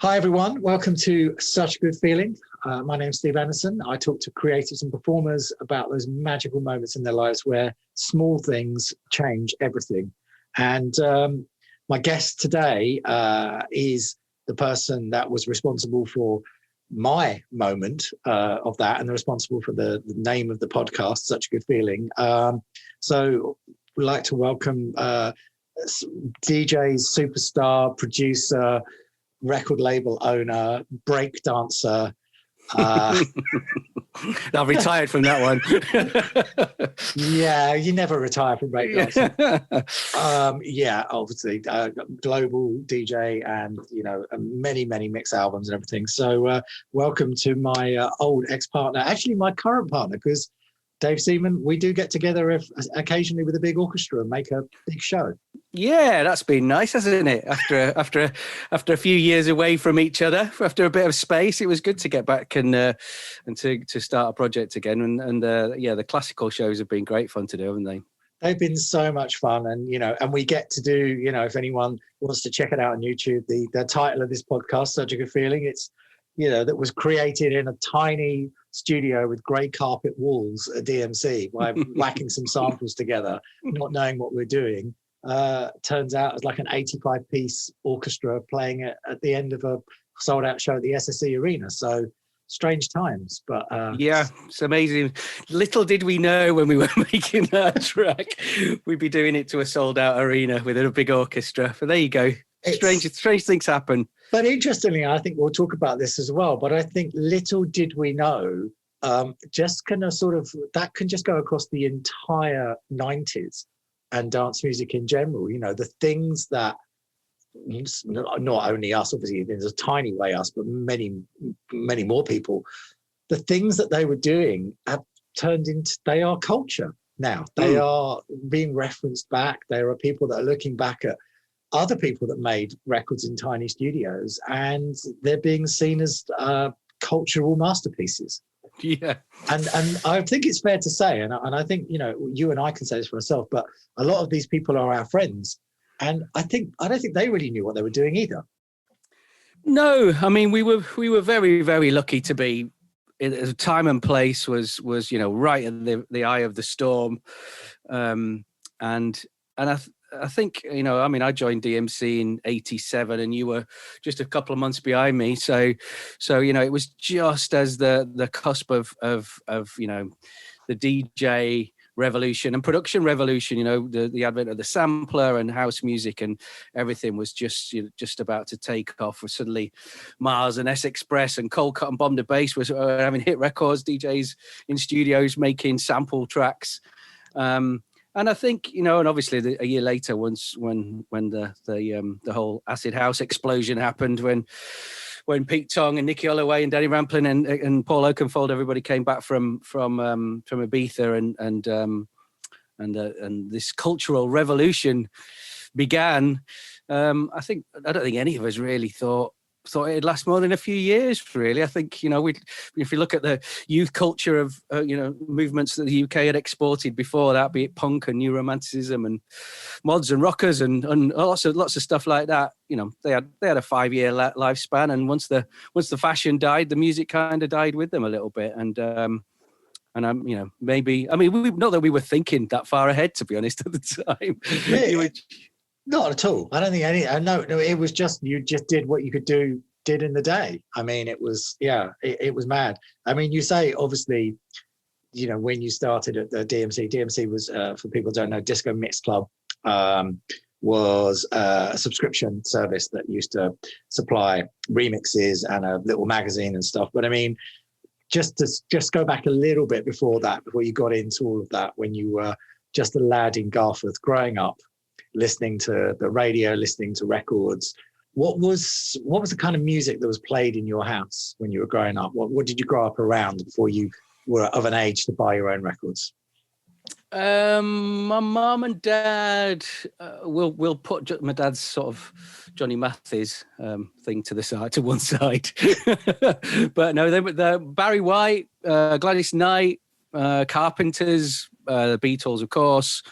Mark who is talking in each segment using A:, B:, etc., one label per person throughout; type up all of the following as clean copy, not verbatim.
A: Hi, everyone. Welcome to Such a Good Feeling. My name's Steve Anderson. I talk to creatives and performers about those magical moments in their lives where small things change everything. And my guest today is the person that was responsible for my moment of that and responsible for the name of the podcast, Such a Good Feeling. So we'd like to welcome DJ, superstar, producer, record label owner, break dancer.
B: I've retired from that one.
A: Yeah, you never retire from break dancing. Yeah, obviously, global DJ and, many mix albums and everything. So welcome to my old ex-partner, actually my current partner, because Dave Seaman, we do get together occasionally with a big orchestra and make a big show.
B: Yeah, that's been nice, hasn't it? After a few years away from each other, after a bit of space, it was good to get back and to start a project again. And the classical shows have been great fun to do, haven't they?
A: They've been so much fun, and we get to do, if anyone wants to check it out on YouTube, the title of this podcast, Such a Good Feeling, it's, that was created in a tiny studio with grey carpet walls at DMC by whacking some samples together, not knowing what we're doing. Turns out it's like an 85-piece orchestra playing at the end of a sold-out show at the SSE Arena. So strange times, but
B: yeah, it's amazing. Little did we know when we were making that track, we'd be doing it to a sold-out arena with a big orchestra. But there you go. Strange things happen.
A: But interestingly, I think we'll talk about this as well. But I think little did we know, just kind of sort of that can just go across the entire 90s and dance music in general. The things that not only us, obviously, in a tiny way us, but many more people, the things that they were doing have turned into, they are culture now. They are being referenced back. There are people that are looking back at other people that made records in tiny studios, and they're being seen as cultural masterpieces.
B: Yeah.
A: And I think it's fair to say, and I think, you and I can say this for ourselves, but a lot of these people are our friends. And I don't think they really knew what they were doing either.
B: No, I mean, we were very, very lucky to be in time and place was right in the eye of the storm. And I think, I joined DMC in 87 and you were just a couple of months behind me. So, it was just as the cusp of the DJ revolution and production revolution, the advent of the sampler and house music and everything was just about to take off. Suddenly Mars and S Express and Cold Cut and Bomb the Bass was having hit records, DJs in studios making sample tracks. And I think, and obviously a year later, when the whole acid house explosion happened, when Pete Tong and Nicky Holloway and Danny Rampling and Paul Oakenfold, everybody came back from Ibiza and this cultural revolution began. I don't think any of us really thought it'd last more than a few years, really. I think, if you look at the youth culture of, movements that the UK had exported before that, be it punk and new romanticism and mods and rockers and lots of stuff like that, they had a 5-year lifespan. And once the fashion died, the music kind of died with them a little bit. And maybe, not that we were thinking that far ahead, to be honest, at the time.
A: Really? Not at all. I don't think no, it was just, you just did what you did in the day. It was, it was mad. You say, obviously, when you started at the DMC was, for people who don't know, Disco Mix Club was a subscription service that used to supply remixes and a little magazine and stuff. But just go back a little bit before that, before you got into all of that, when you were just a lad in Garforth growing up, listening to the radio, listening to records. What was the kind of music that was played in your house when you were growing up? What did you grow up around before you were of an age to buy your own records?
B: My mum and dad will put my dad's sort of Johnny Mathis thing to one side. But no, they're Barry White, Gladys Knight, Carpenters, the Beatles, of course.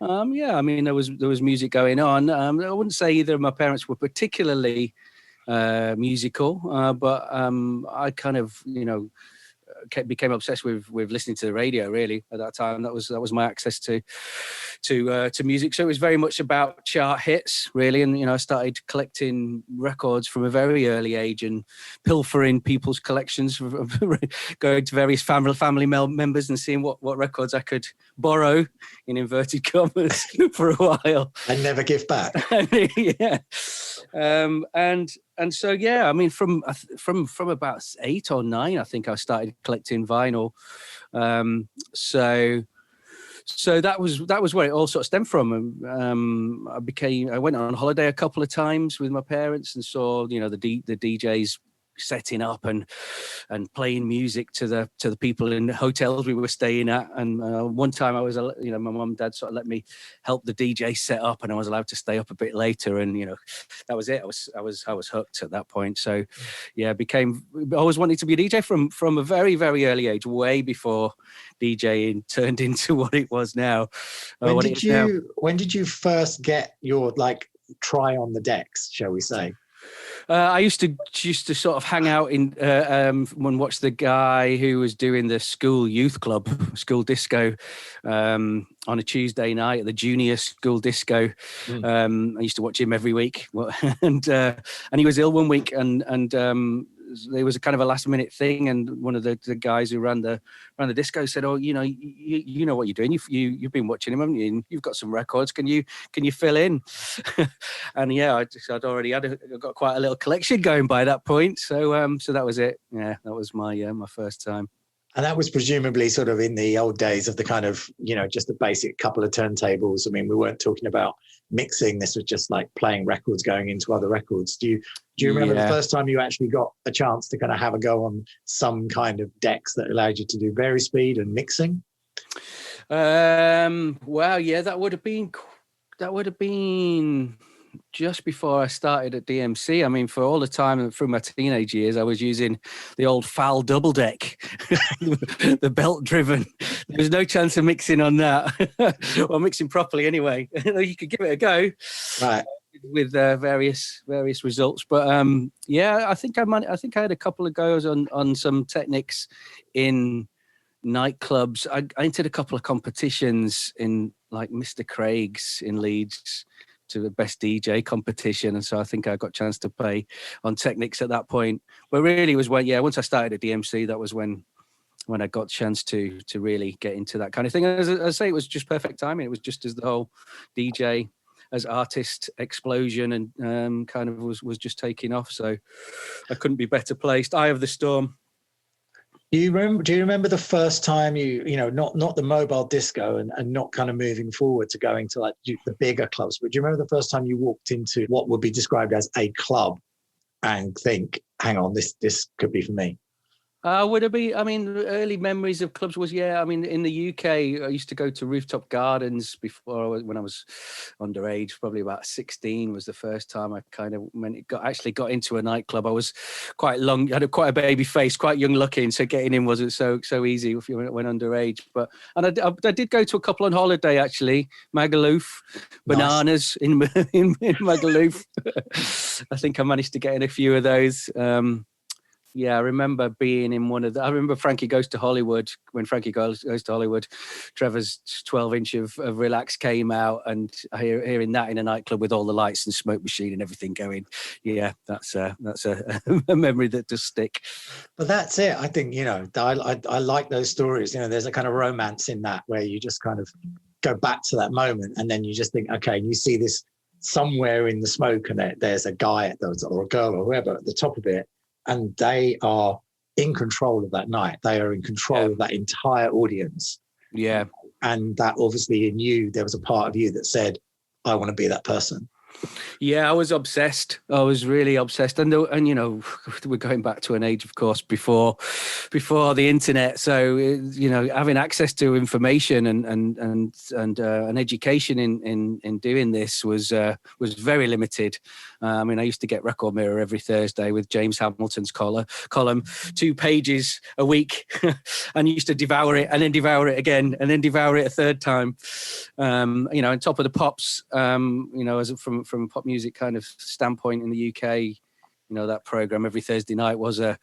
B: There was music going on. I wouldn't say either of my parents were particularly musical, but I kind of, became obsessed with listening to the radio. Really, at that time, that was my access to music. So it was very much about chart hits, really. And I started collecting records from a very early age and pilfering people's collections, going to various family members and seeing what records I could borrow, in inverted commas, for a while
A: and never give back.
B: Yeah. And so, yeah, I mean, from about 8 or 9, I think I started collecting vinyl. So that was where it all sort of stemmed from. I went on holiday a couple of times with my parents and saw, the DJs setting up and playing music to the people in the hotels we were staying at. And one time I was, my mum and dad sort of let me help the DJ set up, and I was allowed to stay up a bit later. And that was it. I was hooked at that point. So yeah, I always wanted to be a DJ from a very, very early age, way before DJing turned into what it was now.
A: When did you first get your try on the decks, shall we say?
B: I used to sort of hang out and watch the guy who was doing the school youth club, school disco, on a Tuesday night at the junior school disco. I used to watch him every week, and he was ill one week, and there was a kind of a last minute thing, and one of the guys who ran the disco said, "Oh, you know what you're doing. You've been watching him, haven't you? And you've got some records. Can you fill in?" And yeah, I'd already got quite a little collection going by that point. So that was it. Yeah, that was my first time.
A: And that was presumably sort of in the old days of the kind of, just a basic couple of turntables. I mean, we weren't talking about mixing. This was just like playing records going into other records. Do you remember the first time you actually got a chance to kind of have a go on some kind of decks that allowed you to do vari-speed and mixing?
B: Well, yeah, that would have been just before I started at DMC. I mean, for all the time through my teenage years, I was using the old FAL double deck, the belt driven. There was no chance of mixing on that, or mixing properly anyway. You could give it a go,
A: right?
B: With various results. But yeah, I think I had a couple of goes on some techniques in nightclubs. I entered a couple of competitions in like Mr. Craig's in Leeds, to the best DJ competition, and so I think I got a chance to play on Technics at that point. But really, it was once I started at DMC, that was when I got a chance to really get into that kind of thing. As I say, it was just perfect timing. It was just as the whole DJ as artist explosion and kind of was just taking off. So I couldn't be better placed. Eye of the Storm.
A: Do you remember the first time not the mobile disco and not kind of moving forward to going to like the bigger clubs, but do you remember the first time you walked into what would be described as a club and think, hang on, this could be for me?
B: Would it be? I mean, early memories of clubs was, I mean, in the UK, I used to go to Rooftop Gardens when I was underage. Probably about 16 was the first time I kind of actually got into a nightclub. I was quite had quite a baby face, quite young looking, so getting in wasn't so easy if you went underage. But I did go to a couple on holiday actually. Magaluf, Bananas. Nice. in Magaluf. I think I managed to get in a few of those. Yeah, I remember being in one of I remember Frankie Goes to Hollywood. When Frankie Goes to Hollywood, Trevor's 12-inch of Relax came out, and hearing that in a nightclub with all the lights and smoke machine and everything going. Yeah, that's a memory that does stick.
A: But that's it. I think, I like those stories. There's a kind of romance in that where you just kind of go back to that moment, and then you just think, okay, and you see this somewhere in the smoke, and there's a guy or a girl or whoever at the top of it. And they are in control of that night. They are in control of that entire audience.
B: Yeah.
A: And that obviously in you, there was a part of you that said, I want to be that person.
B: Yeah, I was obsessed. I was really obsessed, and we're going back to an age, of course, before the internet. So having access to information and an education in doing this was very limited. I mean, I used to get Record Mirror every Thursday with James Hamilton's column, 2 pages a week, and used to devour it and then devour it again and then devour it a third time. On top of the pops, as from pop music kind of standpoint in the UK, that program every Thursday night was something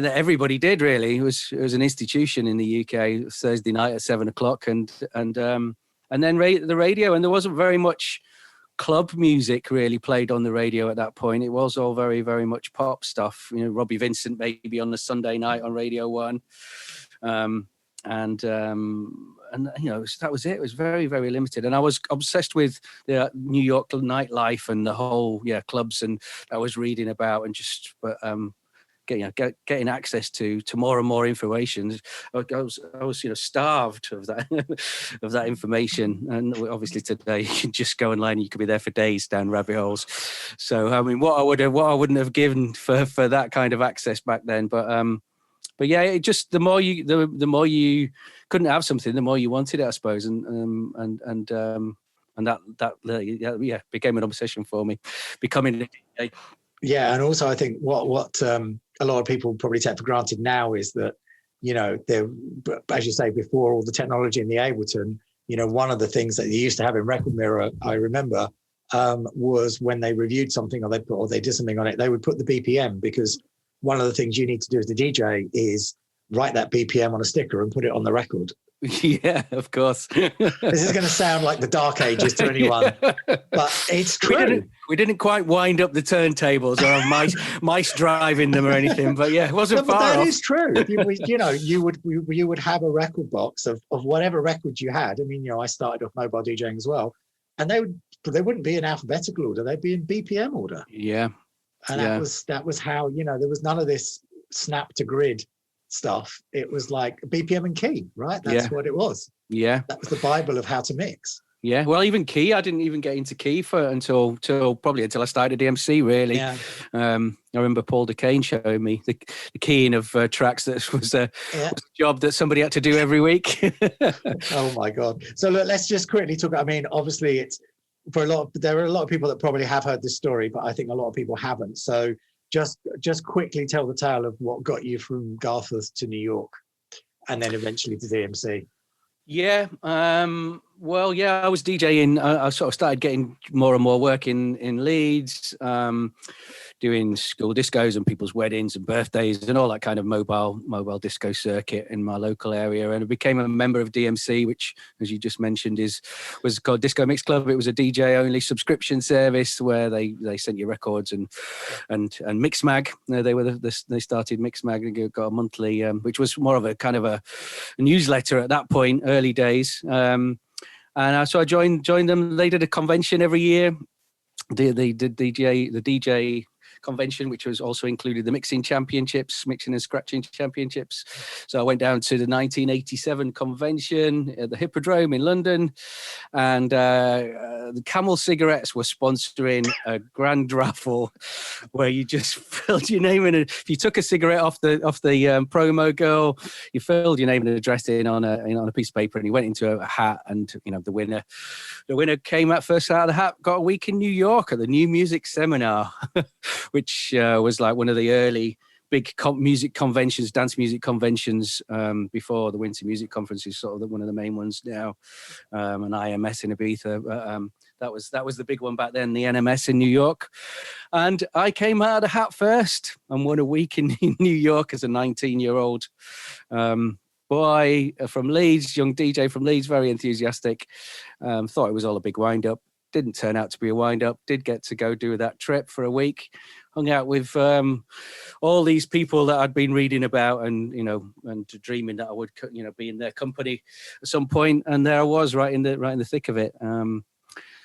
B: that everybody did. Really, it was an institution in the UK. Thursday night at 7:00, and then the radio, and there wasn't very much club music really played on the radio at that point. It was all very, very much pop stuff. Robbie Vincent maybe on the Sunday night on Radio 1, and that was it. It was very, very limited, and I was obsessed with the New York nightlife and the whole clubs, and I was reading about and just getting access to more and more information. I was starved of that of that information. And obviously today you can just go online and you could be there for days down rabbit holes. So I mean, what I wouldn't have given for that kind of access back then. But yeah, it just the more you couldn't have something, the more you wanted it, I suppose, and that became an obsession for me, becoming a DJ.
A: Yeah, and also I think what a lot of people probably take for granted now is that, there, as you say, before all the technology in the Ableton, one of the things that they used to have in Record Mirror, I remember, was when they reviewed something or they did something on it, they would put the BPM, because one of the things you need to do as a DJ is write that BPM on a sticker and put it on the record.
B: Yeah, of course.
A: This is going to sound like the dark ages to anyone, but it's true.
B: We didn't quite wind up the turntables or have mice driving them or anything, but yeah, it wasn't far off.
A: That is true. You would have a record box of whatever records you had. I mean, I started off mobile DJing as well, and they wouldn't be in alphabetical order; they'd be in BPM order.
B: Yeah,
A: and that was how there was none of this snap to grid stuff. It was like BPM and key, right? That's what it was. Yeah, that was the Bible of how to mix.
B: Yeah, well, even key, I didn't even get into key until I started DMC, really. Yeah. I remember Paul DeCane showing me the keying of tracks. That was a job that somebody had to do every week.
A: Oh my God! So look, let's just quickly talk. I mean, obviously, it's there are a lot of people that probably have heard this story, but I think a lot of people haven't. So just quickly tell the tale of what got you from Garforth to New York, and then eventually to DMC.
B: Yeah. Well, yeah, I was DJing. I sort of started getting more and more work in Leeds, doing school discos and people's weddings and birthdays and all that kind of mobile disco circuit in my local area. And I became a member of DMC, which, as you just mentioned, was called Disco Mix Club. It was a DJ only subscription service where they sent you records and Mixmag. They started Mixmag and got a monthly, which was more of a kind of a newsletter at that point, early days. And so I joined them. They did a convention every year. The DJ convention, which was also included the mixing and scratching championships. So I went down to the 1987 convention at the Hippodrome in London, and the Camel cigarettes were sponsoring a grand raffle where you just filled your name in. If you took a cigarette off the promo girl, you filled your name and address in on a piece of paper, and you went into a hat, and the winner came out first out of the hat, got a week in New York at the New Music Seminar, which was like one of the early big music conventions, dance music conventions, before the Winter Music Conference is sort of one of the main ones now, and IMS in Ibiza. That was the big one back then, the NMS in New York. And I came out of the hat first and won a week in New York as a 19-year-old boy from Leeds, young DJ from Leeds, very enthusiastic. Thought it was all a big wind-up. Didn't turn out to be a wind-up. Did get to go do that trip for a week. Hung out with all these people that I'd been reading about, and dreaming that I would be in their company at some point. And there I was, right in the thick of it.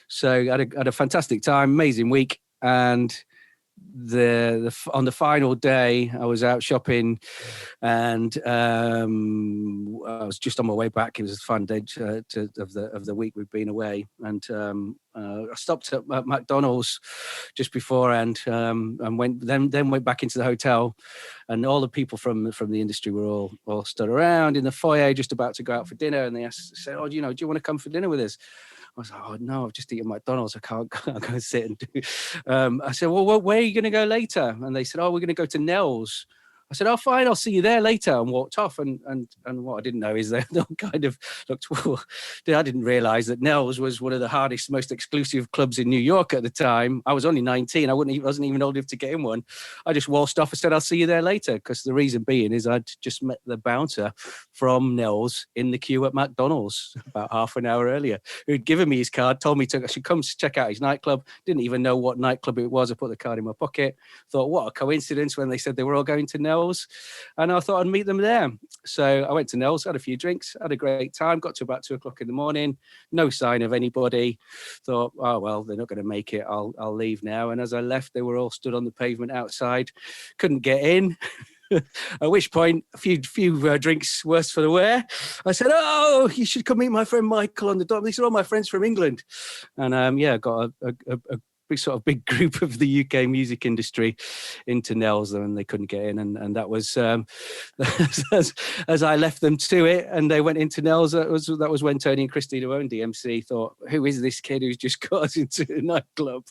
B: So I had a fantastic time, amazing week. And on the final day, I was out shopping, and I was just on my way back. It was a fun day of the week we'd been away, and I stopped at McDonald's just beforehand, and went back into the hotel, and all the people from the industry were all stood around in the foyer, just about to go out for dinner, and they said, "Oh, do you want to come for dinner with us?" I was like, "Oh no, I've just eaten McDonald's. I can't go and sit and do." I said, "Well, where are you going to go later?" And they said, "Oh, we're going to go to Nell's." I said, "Oh, fine, I'll see you there later," and walked off. And what I didn't know is they all kind of looked. Well, I didn't realise that Nels was one of the hardest, most exclusive clubs in New York at the time. I was only 19. I wasn't even old enough to get in one. I just waltzed off and said, "I'll see you there later," because the reason being is I'd just met the bouncer from Nels in the queue at McDonald's about half an hour earlier, who'd given me his card, told me I should come to check out his nightclub. Didn't even know what nightclub it was. I put the card in my pocket. Thought, what a coincidence when they said they were all going to Nels. And I thought I'd meet them there. So I went to Nels, had a few drinks, had a great time, got to about 2:00 in the morning, no sign of anybody. Thought, oh, well, they're not going to make it. I'll leave now. And as I left, they were all stood on the pavement outside. Couldn't get in. At which point, a few drinks worse for the wear. I said, "Oh, you should come meet my friend Michael on the dot." These are all my friends from England. And got a big group of the UK music industry into Nels, and they couldn't get in, and that was as I left them to it, and they went into Nels. That was when Tony and Christine, who owned DMC, thought, "Who is this kid who's just got us into a nightclub?"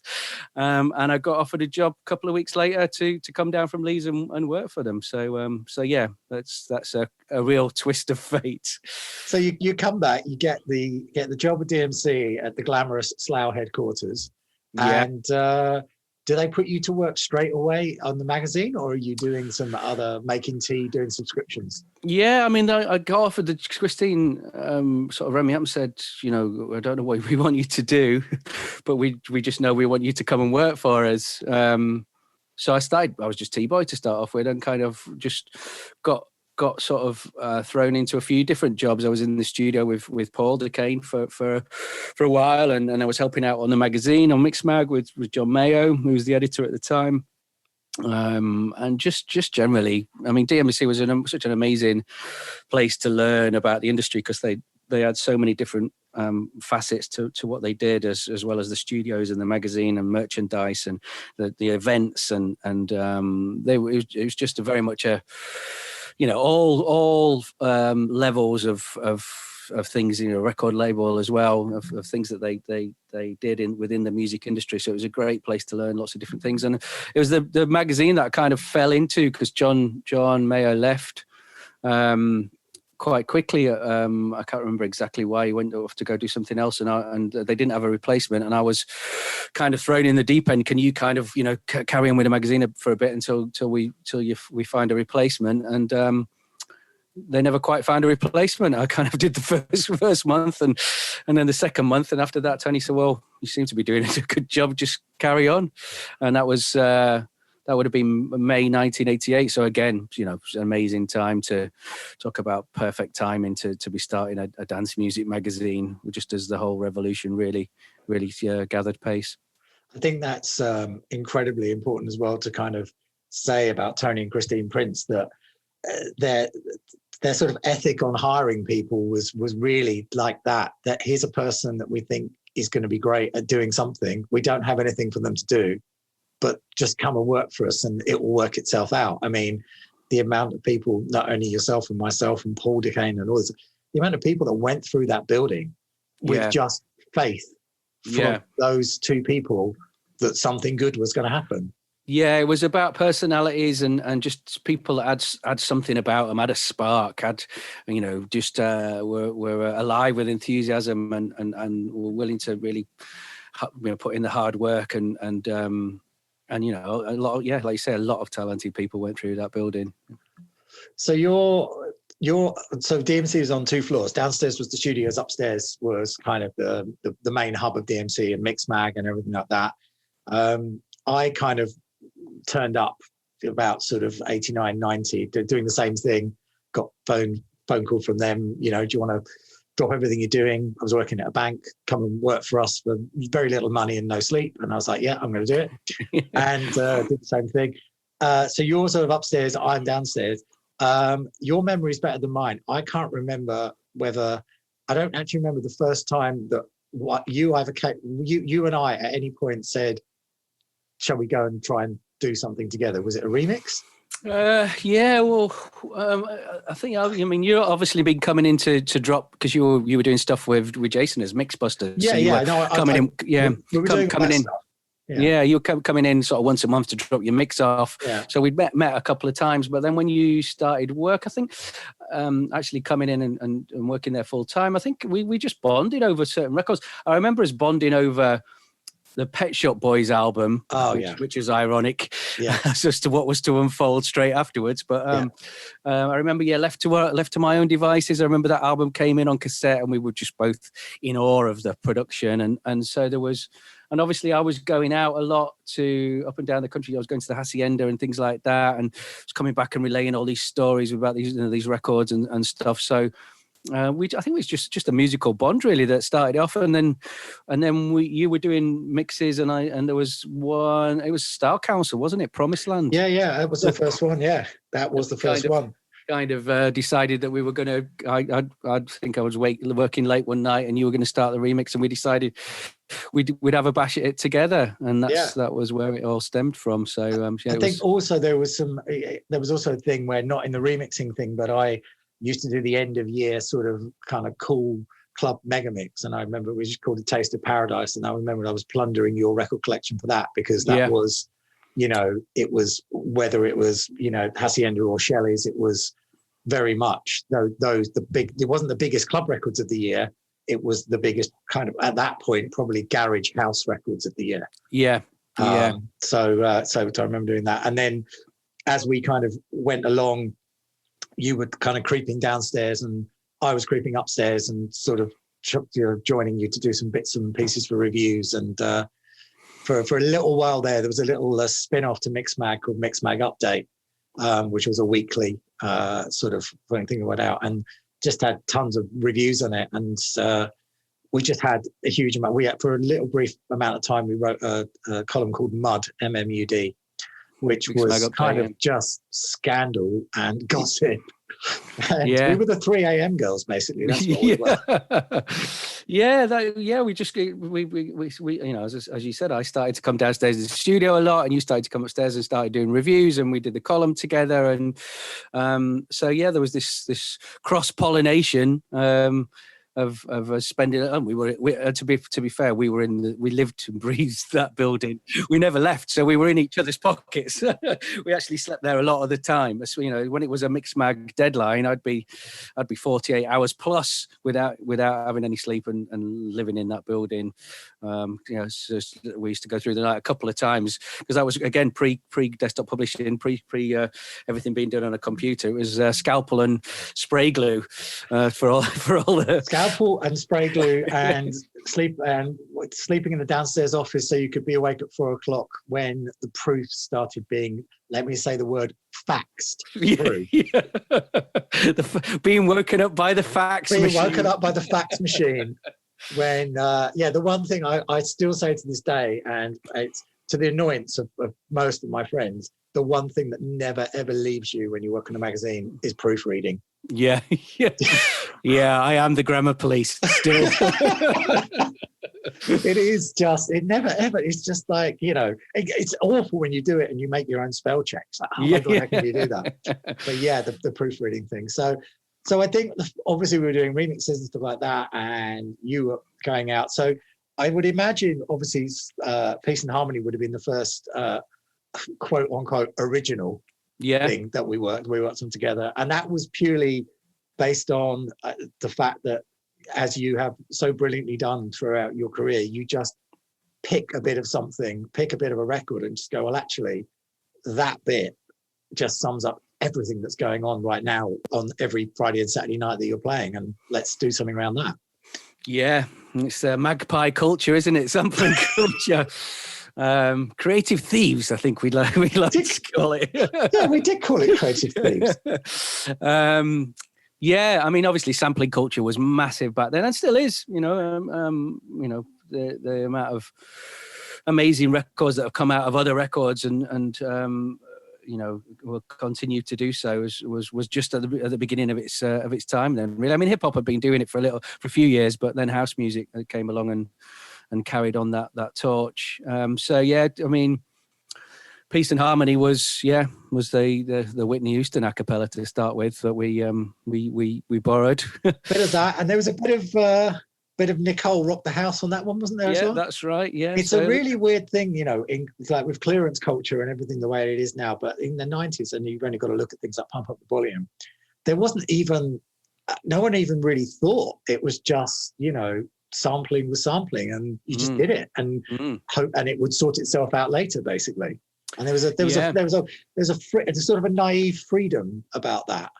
B: And I got offered a job a couple of weeks later to come down from Leeds and work for them. So yeah, that's a real twist of fate.
A: So you come back, you get the job with DMC at the glamorous Slough headquarters.
B: Yeah.
A: And do they put you to work straight away on the magazine, or are you doing some other making tea, doing subscriptions?
B: Yeah, I mean, I got offered the Christine sort of rang me up and said, "I don't know what we want you to do, but we just know we want you to come and work for us." So I was just T-boy to start off with, and kind of just got sort of thrown into a few different jobs. I was in the studio with Paul Duquesne for a while, and I was helping out on the magazine on Mixmag with John Mayo, who was the editor at the time. And just generally, I mean, DMC was such an amazing place to learn about the industry, because they had so many different facets to what they did, as well as the studios and the magazine and merchandise and the events, and it was just very much a all levels of things, record label as well, of things that they did within the music industry. So it was a great place to learn lots of different things. And it was the magazine that I kind of fell into, because John Mayo left quite quickly. I can't remember exactly why. He went off to go do something else, and they didn't have a replacement, and I was kind of thrown in the deep end. Can you kind of carry on with the magazine for a bit until we find a replacement? And they never quite found a replacement. I kind of did the first month, and then the second month, and after that, Tony said, "Well, you seem to be doing a good job. Just carry on." And that was. That would have been May 1988. So again, it's an amazing time to talk about perfect timing to be starting a dance music magazine, just as the whole revolution really gathered pace.
A: I think that's incredibly important as well to kind of say about Tony and Christine Prince, that their sort of ethic on hiring people was really like that here's a person that we think is going to be great at doing something. We don't have anything for them to do, but just come and work for us and it will work itself out. I mean, the amount of people, not only yourself and myself and Paul Duquesne and others, the amount of people that went through that building with just faith from those two people that something good was going to happen. Yeah,
B: it was about personalities and just people that had something about them, had a spark, just were alive with enthusiasm and were willing to really put in the hard work and a lot, like you say, a lot of talented people went through that building. So so DMC was on 2 floors. Downstairs was the studios. Upstairs was kind of the main hub of DMC and Mixmag and everything like that. I kind of turned up about sort of 89, 90, doing the same thing. Got phone call from them. Do you want to drop everything you're doing? I was working at a bank, come and work for us for very little money and no sleep. And I was like, yeah, I'm going to do it. And did the same thing. So you're sort of upstairs, I'm downstairs. Your memory is better than mine. I can't remember I don't actually remember the first time that you and I at any point said, shall we go and try and do something together? Was it a remix? I think, you've obviously been coming in to drop, because you were doing stuff with Jason as Mixbusters.
A: Yeah,
B: so coming in.
A: We were doing coming in. Stuff.
B: Yeah, you were coming in sort of once a month to drop your mix off.
A: Yeah.
B: So we'd met a couple of times, but then when you started work, I think actually coming in and working there full time, I think we just bonded over certain records. I remember us bonding over the Pet Shop Boys album, which is ironic as to what was to unfold straight afterwards. But I remember, left to my own devices. I remember that album came in on cassette, and we were just both in awe of the production. And so there was, and obviously I was going out a lot to up and down the country. I was going to the Hacienda and things like that, and was coming back and relaying all these stories about these records and stuff. So. I think it was just a musical bond really that started off, and then you were doing mixes, and there was one. It was Style Council, wasn't it? Promised Land.
A: Yeah, that was the first one. Yeah, that was the first one.
B: Kind of decided that we were going to. I think I was working late one night, and you were going to start the remix, and we decided we'd have a bash at it together, and that was where it all stemmed from. So
A: I think also there was also a thing where, not in the remixing thing, but I used to do the end of year sort of kind of cool club mega mix, and I remember we just called it Taste of Paradise, and I remember I was plundering your record collection for that, because that was, it was, whether it was Hacienda or Shelley's, it was very much it wasn't the biggest club records of the year, it was the biggest kind of, at that point, probably garage house records of the year. So I remember doing that, and then as we kind of went along, you were kind of creeping downstairs and I was creeping upstairs and sort of joining you to do some bits and pieces for reviews. And for a little while there was a little spin-off to Mixmag called Mixmag Update, which was a weekly sort of thing that went out, and just had tons of reviews on it. And we just had a huge amount. For a little brief amount of time, we wrote a column called Mud, MMUD, which was kind of just scandal and gossip. And we were the 3 a.m. girls, basically. That's what we were. We as you said, I started to come downstairs to the studio a lot, and you started to come upstairs and started doing reviews, and we did the column together. And there was this cross-pollination of us spending it. We to be fair, we lived and breathed that building. We never left, so we were in each other's pockets. We actually slept there a lot of the time. When it was a Mixmag deadline, I'd be 48 hours plus without having any sleep and living in that building. So we used to go through the night a couple of times, because that was again pre desktop publishing, pre everything being done on a computer. It was scalpel and spray glue for all the scalpel and spray glue and sleeping in the downstairs office so you could be awake at 4 o'clock when the proof started being, let me say the word, faxed through.
B: Being woken up by the fax machine.
A: Being woken up by the fax machine. When the one thing I still say to this day, and it's to the annoyance of most of my friends, the one thing that never ever leaves you when you work on a magazine is proofreading.
B: I am the grammar police still.
A: It never ever, it's just like, it's awful when you do it and you make your own spell checks. Like, oh my God, how can you do that? But the proofreading thing. So I think obviously we were doing remixes and stuff like that, and you were going out. So I would imagine, obviously, Peace and Harmony would have been the first quote unquote original thing that we worked on together, and that was purely based on the fact that, as you have so brilliantly done throughout your career, you just pick a bit of something, pick a bit of a record, and just go, well, actually, that bit just sums up everything that's going on right now on every Friday and Saturday night that you're playing, and let's do something around that. Yeah,
B: it's magpie culture, isn't it? Sampling culture. Creative thieves, I think we'd like to call it.
A: Yeah, we did call it creative thieves.
B: I mean, obviously sampling culture was massive back then, and still is. The amount of amazing records that have come out of other records and will continue to do so was just at the beginning of its time then, really. I mean, hip hop had been doing it for a few years, but then house music came along and carried on that torch. I mean, Peace and Harmony was the Whitney Houston a cappella to start with, that we borrowed.
A: Bit of that, and there was a bit bit of Nicole Rock the House on that one, wasn't there as well?
B: That's right. Yeah,
A: it's a really weird thing, you know, like with clearance culture and everything the way it is now. But in the 90s, and you've only got to look at things like Pump Up the Volume, there wasn't even, no one even really thought. It was just, you know, sampling was sampling, and you just did it and hope, and it would sort itself out later, basically. And there was a sort of a naive freedom about that.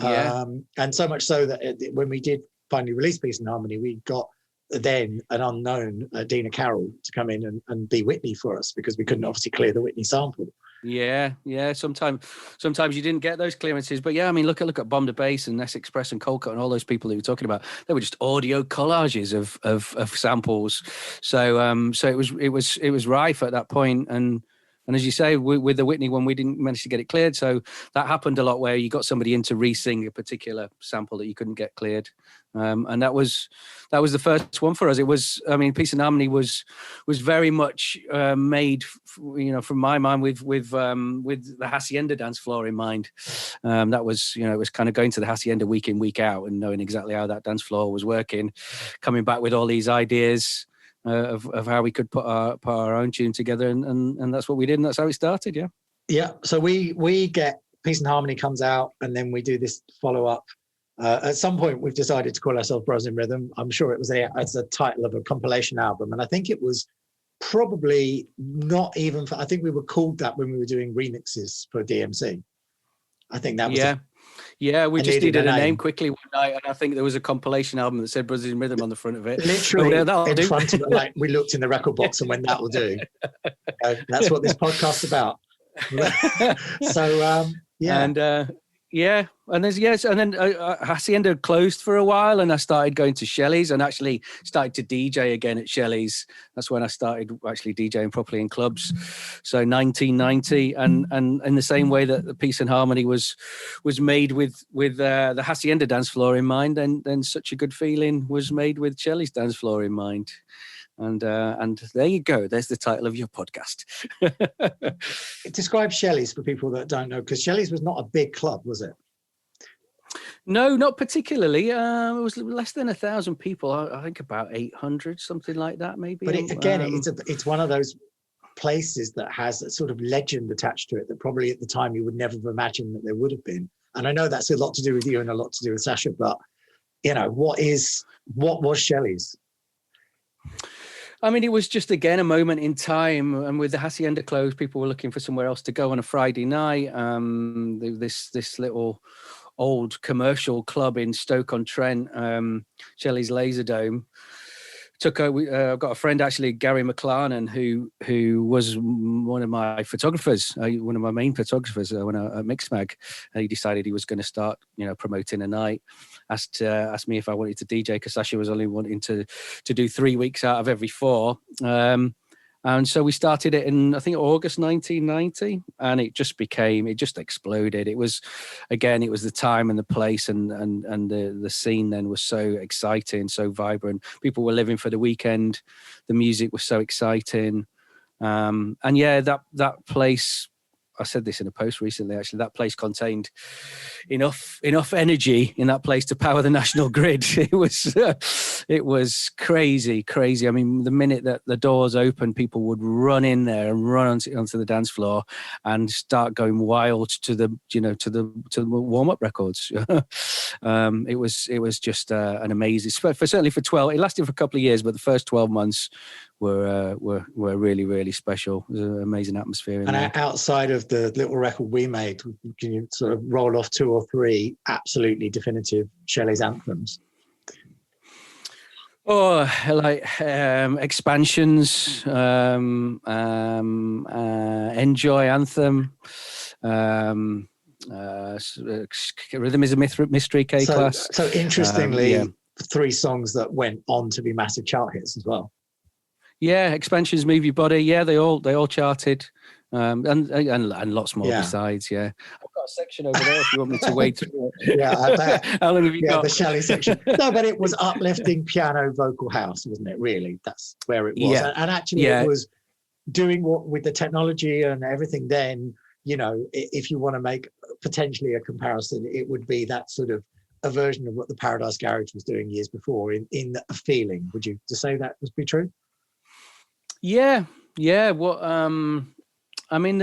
A: And so much so that when we did finally release Peace and Harmony, we got then an unknown Dina Carroll to come in and be Whitney for us, because we couldn't obviously clear the Whitney sample. Sometimes
B: you didn't get those clearances, but yeah, I mean, look at Bomb the Bass and S Express and Cold Cut and all those people that you were talking about. They were just audio collages of samples. So it was rife at that point. And as you say, with the Whitney one, we didn't manage to get it cleared. So that happened a lot, where you got somebody in to re-sing a particular sample that you couldn't get cleared. And that was the first one for us. It was, I mean, Peace and Harmony was very much made, you know, from my mind with the Hacienda dance floor in mind. That was, you know, it was kind of going to the Hacienda week in, week out, and knowing exactly how that dance floor was working, coming back with all these ideas of how we could put our own tune together, and that's what we did, and that's how it started. Yeah.
A: So we get Peace and Harmony comes out, and then we do this follow up. At some point, we've decided to call ourselves Bros in Rhythm. I'm sure it's a title of a compilation album, and I think it was probably not even. I think we were called that when we were doing remixes for DMC. I think that was
B: we just needed a name quickly one night, and I think there was a compilation album that said Brothers in Rhythm on the front of it.
A: Literally in front of it, like we looked in the record box and went, that will do. That's what this podcast's about. So and then Hacienda closed for a while, and I started going to Shelley's and actually started to DJ again at Shelley's. That's when I started actually DJing properly in clubs. So 1990, and in the same way that the Peace and Harmony was made with the Hacienda dance floor in mind, then Such a Good Feeling was made with Shelley's dance floor in mind. And there you go. There's the title of your podcast. Describe Shelley's for people that don't know, because Shelley's was not a big club, was it?
B: No, not particularly. It was less than 1,000 people. I think about 800, something like that, maybe.
A: But it's one of those places that has a sort of legend attached to it that probably at the time you would never have imagined that there would have been. And I know that's a lot to do with you and a lot to do with Sasha, but you know, what was Shelley's?
B: I mean, it was just, again, a moment in time. And with the Hacienda closed, people were looking for somewhere else to go on a Friday night. This little old commercial club in Stoke-on-Trent, Shelley's Laserdome. I've got a friend, actually, Gary McLarnon, who was one of my photographers, one of my main photographers when I at Mixmag. And he decided he was going to start, you know, promoting a night. Asked me if I wanted to DJ, because Sasha was only wanting to do 3 weeks out of every 4. And so we started it in, I think, August 1990, and it just exploded. It was the time and the place, and the scene then was so exciting, so vibrant. People were living for the weekend. The music was so exciting. And yeah, that place, I said this in a post recently, actually, that place contained enough energy in that place to power the national grid. It was crazy. I mean, the minute that the doors opened, people would run in there and run onto the dance floor and start going wild to the warm-up records. It was just an amazing, certainly for 12. It lasted for a couple of years, but the first 12 months were really, really special. It was an amazing atmosphere.
A: And outside of the little record we made, can you sort of roll off 2 or 3 absolutely definitive Shelley's anthems?
B: Oh, like Expansions, Enjoy Anthem, Rhythm is a Mystery, K-Class.
A: So interestingly, 3 songs that went on to be massive chart hits as well.
B: Yeah, Expansions, Move Your Body. Yeah, they all charted, and lots more besides. Yeah, I've got a section over there if you want me to wade through it.
A: Yeah, I bet.
B: How long have you got?
A: The Shelley section. No, but it was uplifting piano vocal house, wasn't it? Really, that's where it was.
B: Yeah.
A: And actually, it was doing what with the technology and everything. Then, you know, if you want to make potentially a comparison, it would be that sort of a version of what the Paradise Garage was doing years before in a feeling. Would you to say that would be true?
B: Yeah. What I mean,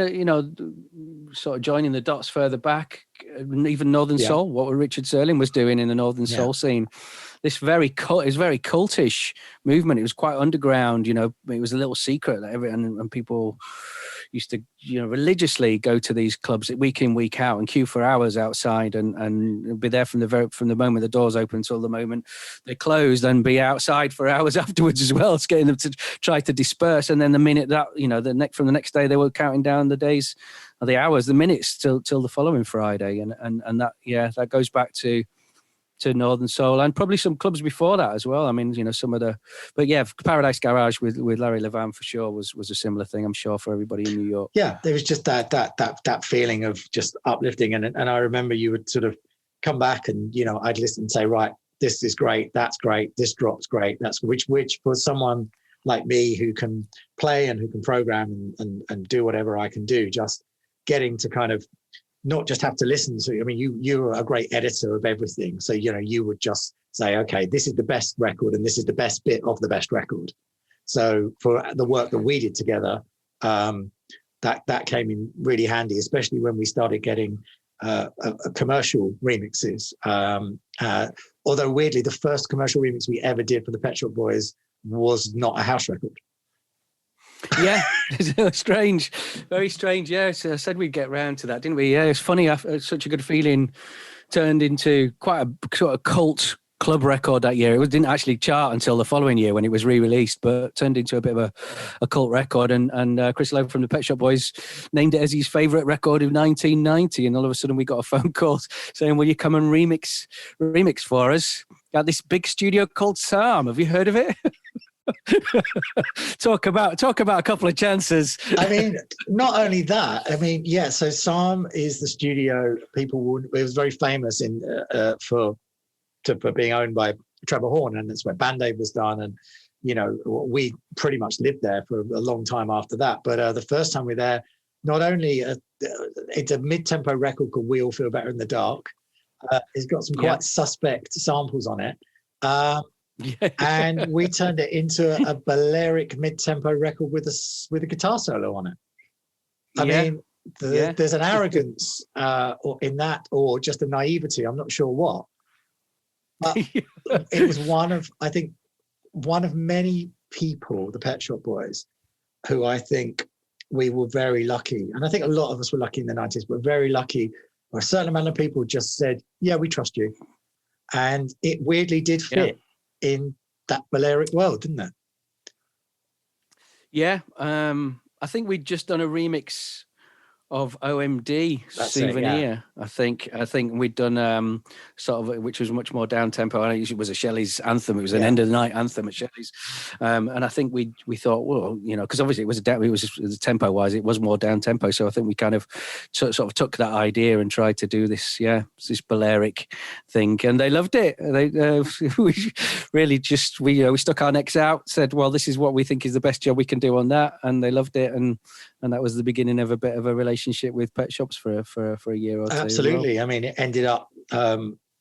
B: sort of joining the dots further back, even Northern Soul, what Richard Serling was doing in the Northern Soul scene. This very cultish movement. It was quite underground, it was a little secret that and people used to, religiously go to these clubs week in, week out and queue for hours outside and be there from the moment the doors open until the moment they closed, and be outside for hours afterwards as well, getting them to try to disperse. And then the minute that, from the next day, they were counting down the days, or the hours, the minutes till the following Friday. And that goes back to Northern Soul and probably some clubs before that as well. I mean, Paradise Garage with Larry Levan for sure was a similar thing, I'm sure, for everybody in New York.
A: Yeah, there was just that feeling of just uplifting. And I remember you would sort of come back and, I'd listen and say, right, this is great, that's great, this drop's great, that's which for someone like me who can play and who can program and do whatever I can do, just getting to kind of not just have to listen to, I mean, you were a great editor of everything. So, you would just say, okay, this is the best record and this is the best bit of the best record. So for the work that we did together, that came in really handy, especially when we started getting commercial remixes. Although weirdly, the first commercial remix we ever did for the Pet Shop Boys was not a house record.
B: Yeah, strange, very strange. Yeah, so I said we'd get round to that, didn't we? Yeah, it's funny. Such a Good Feeling turned into quite a sort of cult club record that year. It didn't actually chart until the following year when it was re-released, but turned into a bit of a cult record. And Chris Lowe from the Pet Shop Boys named it as his favourite record of 1990. And all of a sudden we got a phone call saying, will you come and remix for us at this big studio called Sam? Have you heard of it? Talk about a couple of chances.
A: I mean, not only that. I mean, yeah. So Sam is the studio. It was very famous for being owned by Trevor Horn, and that's where Band Aid was done. And we pretty much lived there for a long time after that. But the first time we were there, not only it's a mid-tempo record called "We All Feel Better in the Dark." It's got some quite suspect samples on it. And we turned it into a Balearic mid-tempo record with a guitar solo on it. I mean, there's an arrogance in that, or just a naivety. I'm not sure what. But it was one of many people, the Pet Shop Boys, who I think we were very lucky. And I think a lot of us were lucky in the 90s, but very lucky. A certain amount of people just said, yeah, we trust you. And it weirdly did fit in that Balearic world, didn't it?
B: Yeah. I think we'd just done a remix of OMD Souvenir. I think we'd done sort of, which was much more down tempo. I think it was a Shelley's anthem. It was an end of the night anthem at Shelley's, and I think we thought, well, because obviously it was tempo wise, it was more down tempo. So I think we kind of sort of took that idea and tried to do this Balearic thing, and they loved it. We really just we stuck our necks out, said, well, this is what we think is the best job we can do on that, and they loved it, and that was the beginning of a bit of a relationship with Pet Shops for a year or two.
A: Absolutely. Well. I mean, it ended up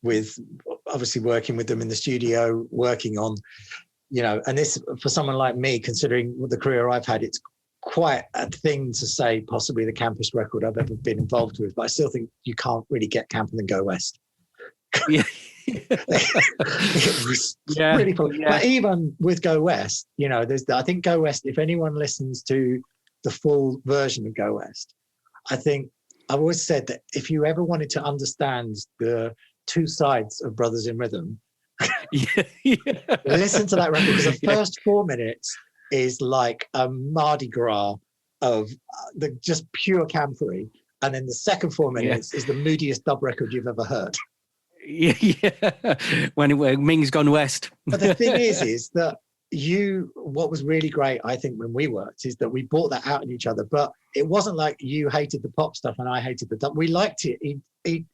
A: with obviously working with them in the studio, working on, and this, for someone like me, considering the career I've had, it's quite a thing to say, possibly the campest record I've ever been involved with, but I still think you can't really get camper than Go West.
B: Yeah.
A: It was really cool. Yeah. But even with Go West, I think Go West, if anyone listens to the full version of Go West, I've always said that if you ever wanted to understand the two sides of Brothers in Rhythm, listen to that record, because the first 4 minutes is like a Mardi Gras of the just pure campery, and then the second 4 minutes is the moodiest dub record you've ever heard.
B: When Ming's gone west.
A: But the thing is that what was really great, I think, when we worked, is that we brought that out in each other, but it wasn't like you hated the pop stuff and I hated the dub. We liked it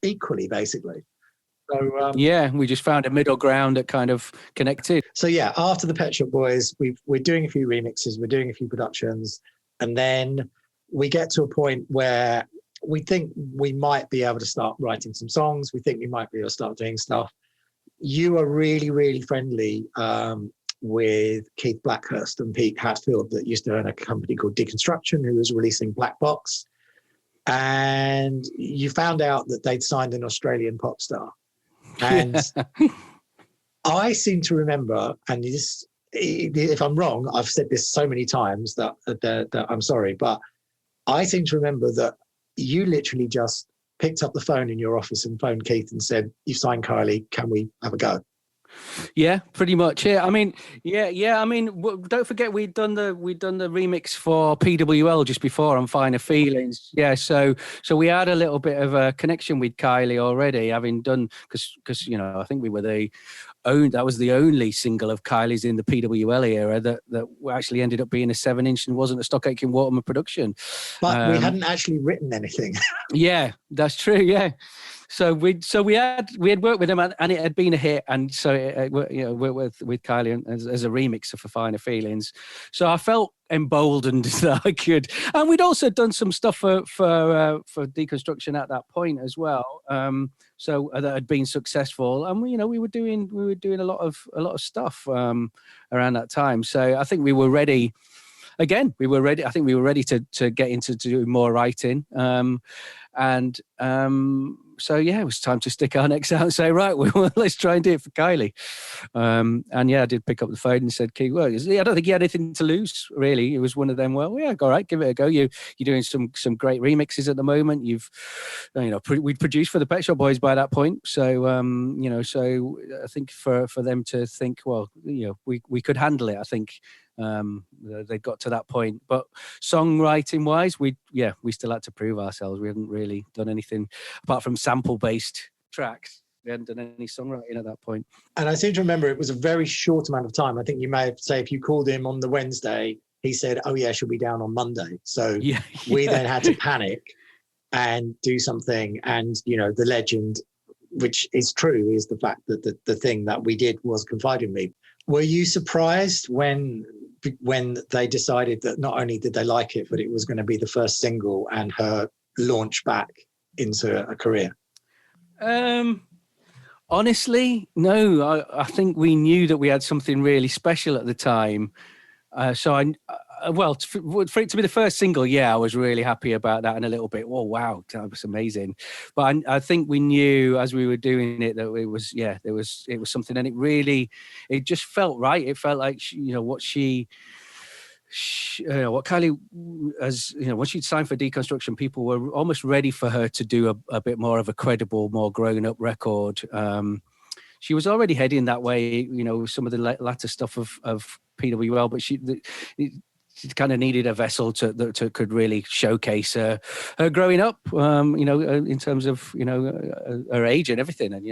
A: equally, basically. So
B: we just found a middle ground that kind of connected.
A: So after the Pet Shop Boys, we're doing a few remixes, we're doing a few productions, and then we get to a point where we think we might be able to start writing some songs. We think we might be able to start doing stuff. You are really, really friendly with Keith Blackhurst and Pete Hatfield that used to own a company called Deconstruction, who was releasing Black Box. And you found out that they'd signed an Australian pop star. And I seem to remember, and this, if I'm wrong, I've said this so many times that I'm sorry, but I seem to remember that you literally just picked up the phone in your office and phoned Keith and said, "You've signed Kylie. Can we have a go?"
B: Yeah, pretty much. Yeah, I mean, I mean, don't forget we'd done the remix for PWL just before on Finer Feelings. Yeah, so we had a little bit of a connection with Kylie already, having done because I think we were that was the only single of Kylie's in the PWL era that actually ended up being a 7-inch and wasn't a Stock Aitken Waterman production.
A: But we hadn't actually written anything.
B: Yeah, that's true. Yeah. So we had worked with him and it had been a hit, and so worked with Kylie as a remixer for Finer Feelings. So I felt emboldened that I could, and we'd also done some stuff for Deconstruction at that point as well. So that had been successful, and we were doing a lot of stuff around that time. So I think we were ready. Again, we were ready. I think we were ready to get into doing more writing. So yeah, it was time to stick our necks out and say, right, let's try and do it for Kylie. And yeah, I did pick up the phone and said, "Keith, well, I don't think he had anything to lose, really." It was one of them. Well, yeah, all right, give it a go. You're doing some great remixes at the moment. We'd produced for the Pet Shop Boys by that point. So so I think for them to think, well, we could handle it. I think they got to that point, but songwriting wise we still had to prove ourselves. We hadn't really done anything apart from sample based tracks. We hadn't done any songwriting at that point.
A: And I seem to remember it was a very short amount of time. I think you may have say if you called him on the Wednesday, he said, "Oh yeah, she'll be down on Monday." So we then had to panic and do something. And the legend, which is true, is the fact that the thing that we did was Confide in Me. Were you surprised when they decided that not only did they like it, but it was going to be the first single and her launch back into a career?
B: Honestly, no. I think we knew that we had something really special at the time. For it to be the first single, I was really happy about that, and a little bit, oh wow, that was amazing. But I think we knew as we were doing it that it was something, and it just felt right. It felt like what Kylie, as when she'd signed for Deconstruction, people were almost ready for her to do a bit more of a credible, more grown-up record. She was already heading that way, some of the latter stuff of PWL, but she kind of needed a vessel that could really showcase her growing up, in terms of her age and everything, and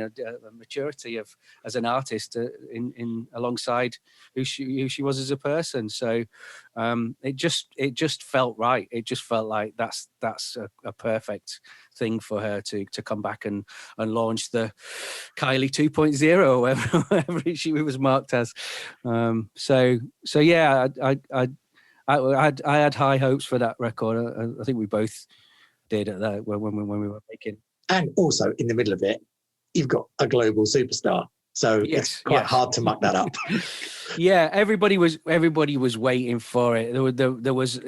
B: maturity as an artist in alongside who she was as a person. So it just felt right. It just felt like that's a perfect thing for her to come back and launch the Kylie 2.0 or whatever she was marked as. So yeah, I had high hopes for that record. I think we both did at that when we were making. And
A: also in the middle of it, you've got a global superstar, so it's quite hard to muck that up.
B: Yeah, everybody was waiting for it. Everybody was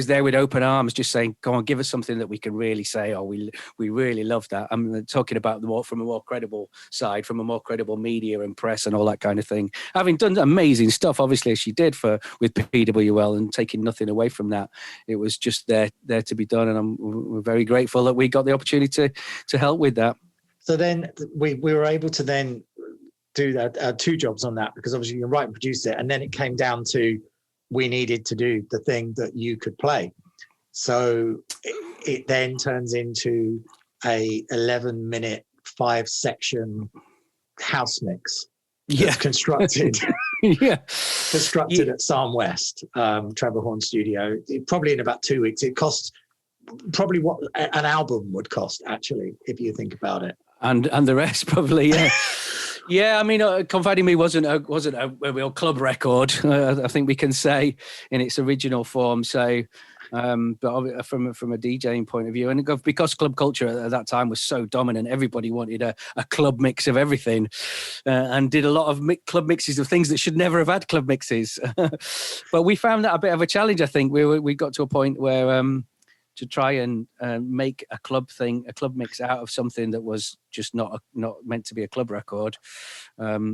B: there with open arms, just saying, "Come on, give us something that we can really say, oh, we really love that." I'm talking about from a more credible side, from a more credible media and press and all that kind of thing. Having done amazing stuff, obviously, as she did with PWL, and taking nothing away from that, it was just there to be done, and we're very grateful that we got the opportunity to help with that.
A: So then we were able to then do that, 2 jobs on that, because obviously you write and produce it, and then it came down to we needed to do the thing that you could play. So it then turns into a 11-minute 5-section house mix that's constructed constructed at Psalm West, Trevor Horn Studio. Probably in about 2 weeks. It cost probably what an album would cost, actually, if you think about it.
B: And the rest probably, yeah. Yeah, I mean, Confide in Me wasn't a real club record, I think we can say, in its original form. So But from a DJing point of view, and because club culture at that time was so dominant, everybody wanted a club mix of everything, and did a lot of club mixes of things that should never have had club mixes. But we found that a bit of a challenge. I think we got to a point where to try and make a club mix out of something that was just not meant to be a club record,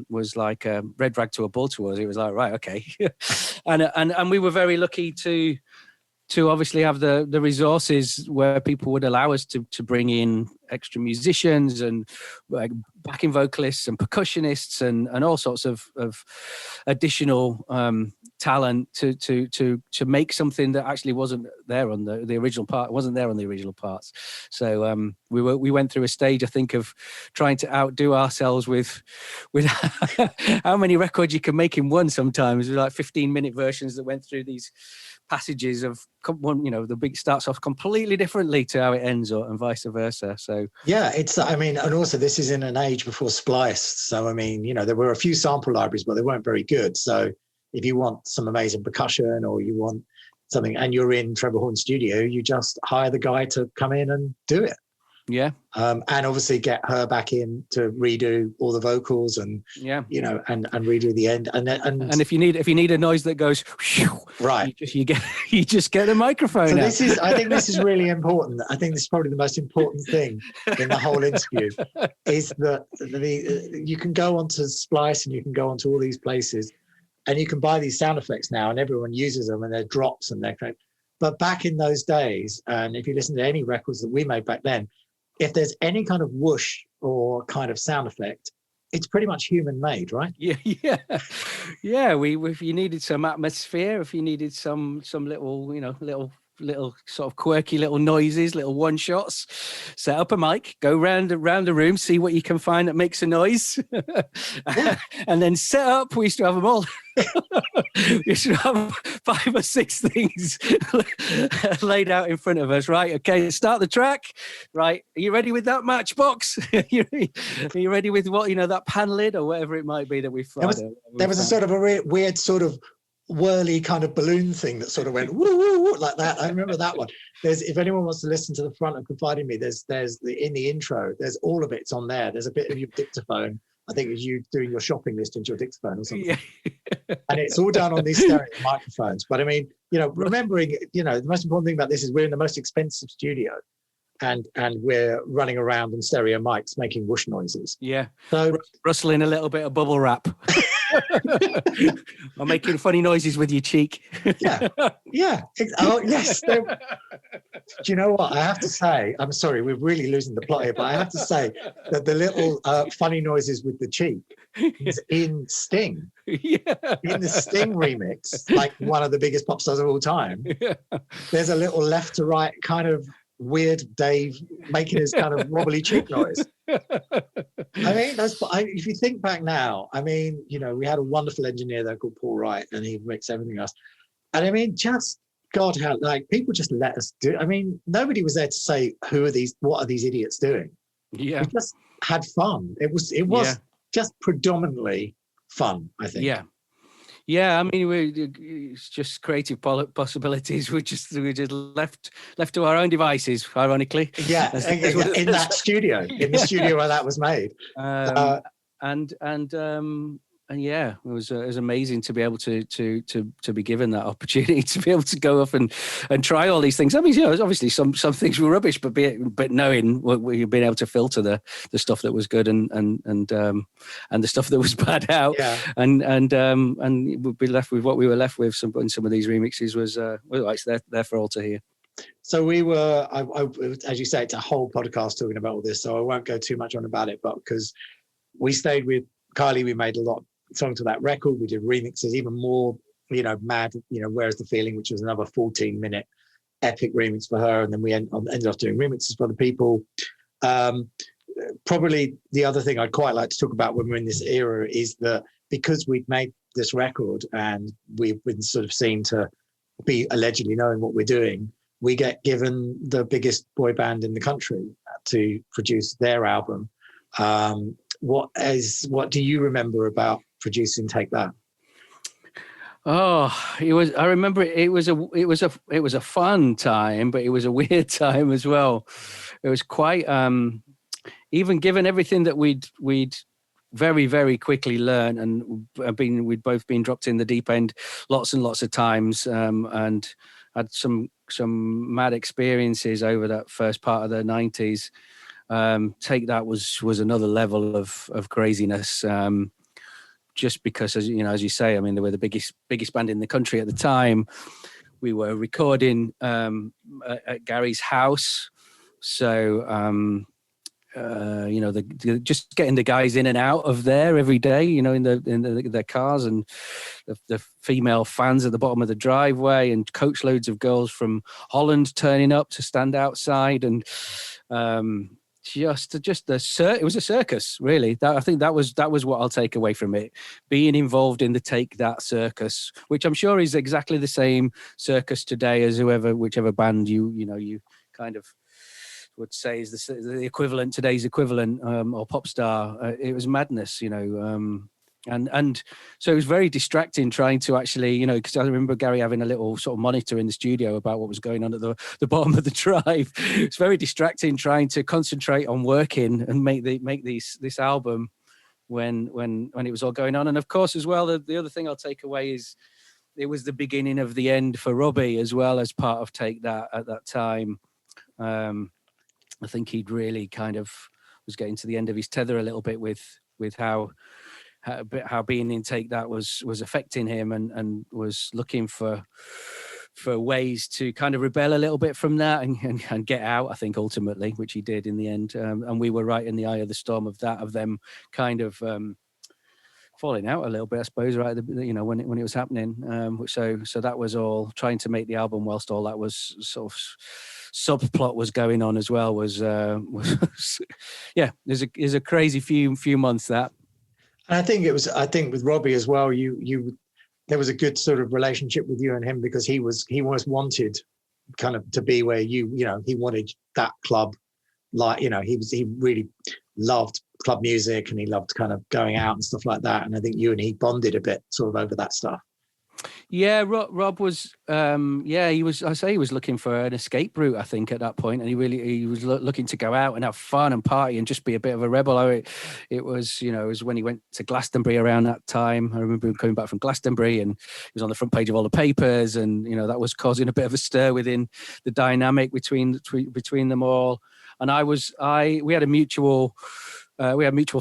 B: was like a red rag to a bull to us. It was like, right, okay. and we were very lucky to obviously have the resources where people would allow us to bring in extra musicians and like backing vocalists and percussionists and all sorts of additional talent to make something that actually wasn't there on the original part, wasn't there on the original parts. So we went through a stage, I think, of trying to outdo ourselves with how many records you can make in one. Sometimes like 15-minute versions that went through these passages of one, the big starts off completely differently to how it ends, and vice versa. So
A: yeah, and also this is in an age before Splice. So there were a few sample libraries, but they weren't very good. So if you want some amazing percussion or you want something and you're in Trevor Horn studio, you just hire the guy to come in and do it.
B: Yeah.
A: And obviously get her back in to redo all the vocals and and redo the end. And
B: if you need a noise that goes
A: right,
B: you just get a microphone.
A: So I think this is really important. I think this is probably the most important thing in the whole interview is that you can go onto Splice and you can go onto all these places and you can buy these sound effects now and everyone uses them and they're drops and they're great. But back in those days, and if you listen to any records that we made back then, if there's any kind of whoosh or kind of sound effect, it's pretty much human made, right?
B: Yeah. If you needed some atmosphere, if you needed some little sort of quirky little noises, little one shots, set up a mic, go round the room, see what you can find that makes a noise, and then set up. We used to have them all. We used to have 5 or 6 things laid out in front of us. Right, okay, start the track. Right, are you ready with that matchbox? Are you ready with what that pan lid or whatever it might be that we found?
A: There was a sort of a weird sort of whirly kind of balloon thing that sort of went woo, woo, woo, like that. I remember that one. If anyone wants to listen to the front and confide in me, there's in the intro, there's all of it's on there. There's a bit of your dictaphone. I think it's you doing your shopping list into your dictaphone or something. Yeah. And it's all done on these stereo microphones. But remembering, the most important thing about this is we're in the most expensive studio and we're running around on stereo mics making whoosh noises.
B: Yeah.
A: So
B: rustling a little bit of bubble wrap. I'm making funny noises with your cheek.
A: Yeah. Oh, yes. Do you know what? I have to say, I'm sorry, we're really losing the plot here, but I have to say that the little funny noises with the cheek is in Sting. Yeah. In the Sting remix, like one of the biggest pop stars of all time. Yeah. There's a little left to right kind of weird Dave making his kind of wobbly cheek noise. If you think back now, we had a wonderful engineer there called Paul Wright, and he mixed everything else. And just God, how people just let us do. Nobody was there to say what are these idiots doing? Yeah, we just had fun. It was just predominantly fun, I think.
B: Yeah, it's just creative possibilities. We just left to our own devices, ironically.
A: Yeah, in that studio, in the studio where that was made.
B: And yeah, it was amazing to be able to be given that opportunity to be able to go off and try all these things. Obviously some things were rubbish, but knowing we've been able to filter the stuff that was good and the stuff that was bad out, and we'd be left with what we were left with. In some of these remixes was there for all to hear.
A: So we were, as you say, it's a whole podcast talking about all this, so I won't go too much on about it, but because we stayed with Kylie, we made a lot of songs to that record. We did remixes, even more, mad, Where's the Feeling, which was another 14-minute epic remix for her. And then we ended up doing remixes for other people. Probably the other thing I'd quite like to talk about when we're in this era is that because we'd made this record and we've been sort of seen to be allegedly knowing what we're doing, we get given the biggest boy band in the country to produce their album. What do you remember about producing Take That?
B: Oh, it was. I remember it was a fun time, but it was a weird time as well. It was quite even given everything that we'd very very quickly learned, and we'd both been dropped in the deep end lots and lots of times, and had some mad experiences over that first part of the 90s. Take That was another level of craziness. Just because, as you know, as you say, I mean, they were the biggest band in the country at the time. We were recording at Gary's house, so you know, just getting the guys in and out of there every day, you know, in their cars, and the female fans at the bottom of the driveway, and coach loads of girls from Holland turning up to stand outside, and it was a circus, really. I think that was what I'll take away from it, being involved in the Take That circus, which I'm sure is exactly the same circus today as whichever band you kind of would say is the equivalent, today's equivalent, or pop star. It was madness, you know. And so it was very distracting trying to actually, you know, because I remember Gary having a little sort of monitor in the studio about what was going on at the bottom of the drive. It's very distracting trying to concentrate on working and make this album when it was all going on. And of course, as well, the other thing I'll take away is it was the beginning of the end for Robbie as well, as part of Take That at that time. I think he'd really kind of was getting to the end of his tether a little bit with how being in Take That was affecting him, and was looking for ways to kind of rebel a little bit from that and get out, I think, ultimately, which he did in the end. And we were right in the eye of the storm of them kind of falling out a little bit, I suppose, right, you know, when it was happening. So that was all trying to make the album whilst all that was sort of subplot was going on as well. Was yeah, there's a crazy few months that.
A: And I think with Robbie as well, there was a good sort of relationship with you and him, because he always wanted kind of to be where you know, he wanted that club, like, you know, he really loved club music, and he loved kind of going out and stuff like that. And I think you and he bonded a bit sort of over that stuff.
B: Yeah, Rob was, he was looking for an escape route, I think, at that point, and he was looking to go out and have fun and party and just be a bit of a rebel. It was, you know, it was when he went to Glastonbury around that time. I remember him coming back from Glastonbury, and he was on the front page of all the papers, and, you know, that was causing a bit of a stir within the dynamic between them all. And we had mutual